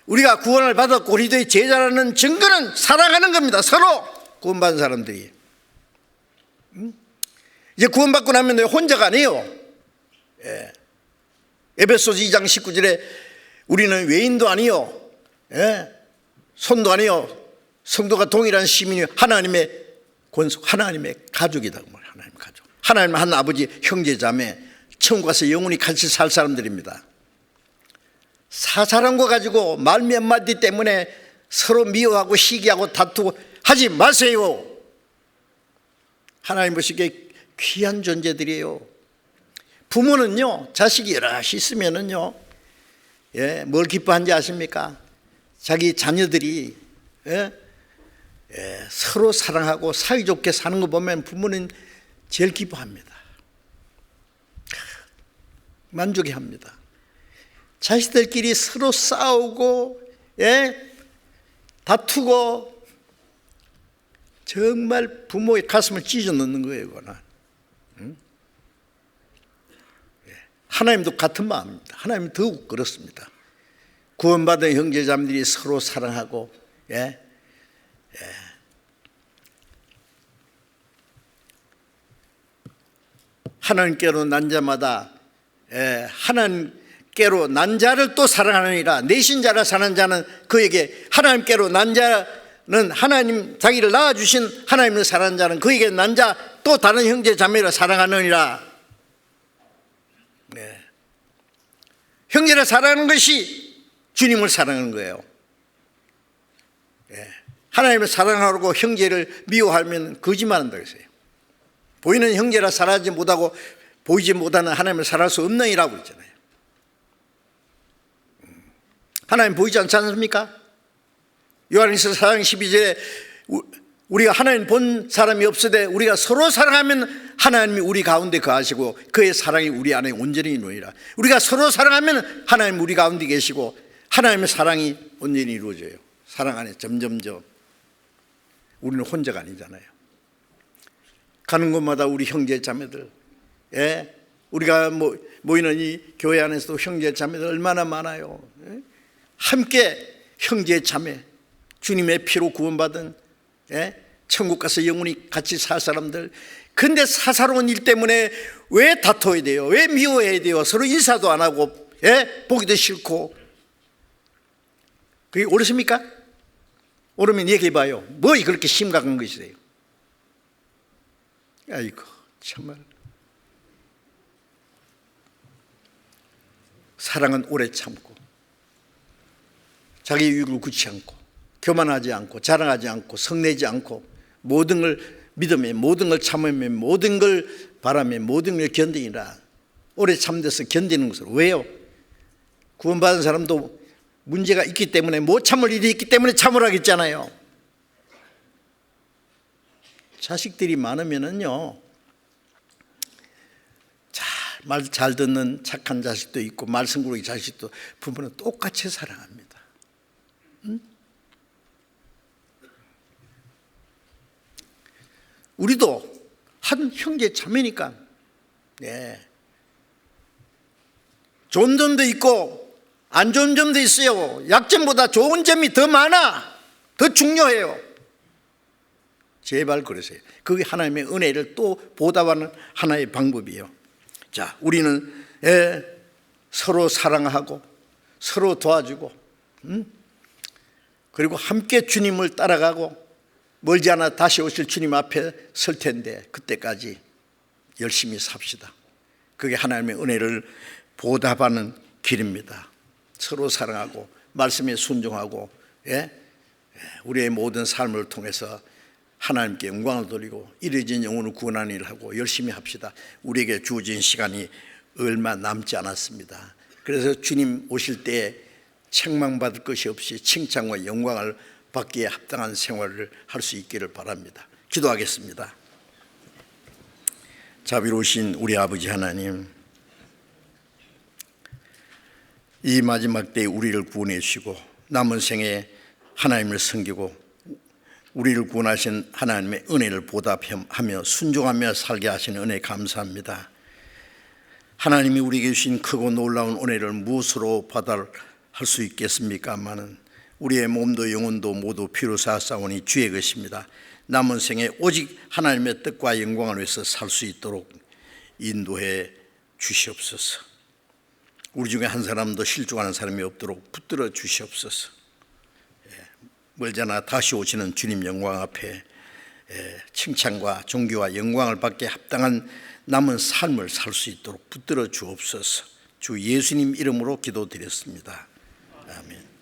S1: 우리가 구원을 받았고 우리들의 제자라는 증거는 사랑하는 겁니다. 서로 구원받은 사람들이. 이제 구원받고 나면 너희 혼자가 아니에요. 에베소서 2장 19절에 우리는 외인도 아니요, 손도 아니요, 성도가 동일한 시민이 하나님의 권속, 하나님의 가족이다. 하나님 가족. 하나님 한 아버지, 형제, 자매, 천국 가서 영원히 같이 살 사람들입니다. 사사람과 가지고 말 몇 마디 때문에 서로 미워하고 시기하고 다투고 하지 마세요. 하나님 보시기에 귀한 존재들이에요. 부모는요, 자식이 여럿이 있으면은요, 뭘 기뻐하는지 아십니까? 자기 자녀들이 서로 사랑하고 사이좋게 사는 거 보면 부모는 제일 기뻐합니다. 만족해합니다. 자식들끼리 서로 싸우고 다투고 정말 부모의 가슴을 찢어 넣는 거예요. 이거는. 하나님도 같은 마음입니다. 하나님 더욱 그렇습니다. 구원받은 형제자매들이 서로 사랑하고 하나님께로 난 자마다 하나님께로 난 자를 또 사랑하느니라. 내신 자라 사는 자는 그에게, 하나님께로 난 자는 하나님 자기를 낳아주신 하나님을 사랑하는 자는 그에게 난 자 또 다른 형제 자매를 사랑하느니라. 형제를 사랑하는 것이 주님을 사랑하는 거예요. 하나님을 사랑하고 형제를 미워하면 거짓말한다 그랬어요. 보이는 형제라 사랑하지 못하고 보이지 못하는 하나님을 사랑할 수 없느니라고 했잖아요. 하나님 보이지 않지 않습니까? 요한일서 4장 12절에 우리가 하나님 본 사람이 없으되 우리가 서로 사랑하면 하나님이 우리 가운데 거하시고 그의 사랑이 우리 안에 온전히 이루어지라. 우리가 서로 사랑하면 하나님 우리 가운데 계시고 하나님의 사랑이 온전히 이루어져요. 사랑 안에 점점점. 우리는 혼자가 아니잖아요. 가는 곳마다 우리 형제 자매들, 우리가 모이는 이 교회 안에서도 형제 자매들 얼마나 많아요. 함께 형제 자매, 주님의 피로 구원받은 천국 가서 영원히 같이 살 사람들. 근데 사사로운 일 때문에 왜 다퉈야 돼요? 왜 미워해야 돼요? 서로 인사도 안 하고 보기도 싫고. 그게 옳습니까? 옳으면 얘기해봐요. 뭐 그렇게 심각한 것이세요? 아이고 정말. 사랑은 오래 참고 자기 유익을 굳지 않고 교만하지 않고 자랑하지 않고 성내지 않고 모든 걸 믿으며 모든 걸 참으며 모든 걸 바라며 모든 걸 견디니라. 오래 참돼서 견디는 것으로. 왜요? 구원받은 사람도 문제가 있기 때문에, 못 참을 일이 있기 때문에 참으라고 했잖아요. 자식들이 많으면은요, 말 잘 듣는 착한 자식도 있고 말썽꾸러기 자식도 부모는 똑같이 사랑합니다. 우리도 한 형제 자매니까 좋은 점도 있고 안 좋은 점도 있어요. 약점보다 좋은 점이 더 많아, 더 중요해요. 제발 그러세요. 그게 하나님의 은혜를 또 보답하는 하나의 방법이에요. 자, 우리는 서로 사랑하고 서로 도와주고 그리고 함께 주님을 따라가고 멀지 않아 다시 오실 주님 앞에 설 텐데 그때까지 열심히 삽시다. 그게 하나님의 은혜를 보답하는 길입니다. 서로 사랑하고 말씀에 순종하고 우리의 모든 삶을 통해서 하나님께 영광을 돌리고 이르진 영혼을 구원하는 일을 하고 열심히 합시다. 우리에게 주어진 시간이 얼마 남지 않았습니다. 그래서 주님 오실 때 책망받을 것이 없이 칭찬과 영광을 받기에 합당한 생활을 할 수 있기를 바랍니다. 기도하겠습니다. 자비로우신 우리 아버지 하나님, 이 마지막 때에 우리를 구원해 주시고 남은 생에 하나님을 섬기고 우리를 구원하신 하나님의 은혜를 보답하며 순종하며 살게 하시는 은혜 감사합니다. 하나님이 우리에게 주신 크고 놀라운 은혜를 무엇으로 받아할 수 있겠습니까마는 우리의 몸도 영혼도 모두 피로 샀사오니 주의 것입니다. 남은 생에 오직 하나님의 뜻과 영광을 위해서 살 수 있도록 인도해 주시옵소서. 우리 중에 한 사람도 실족하는 사람이 없도록 붙들어 주시옵소서. 멀잖아 다시 오시는 주님 영광 앞에 칭찬과 존귀와 영광을 받게 합당한 남은 삶을 살 수 있도록 붙들어 주옵소서. 주 예수님 이름으로 기도드렸습니다. 아멘.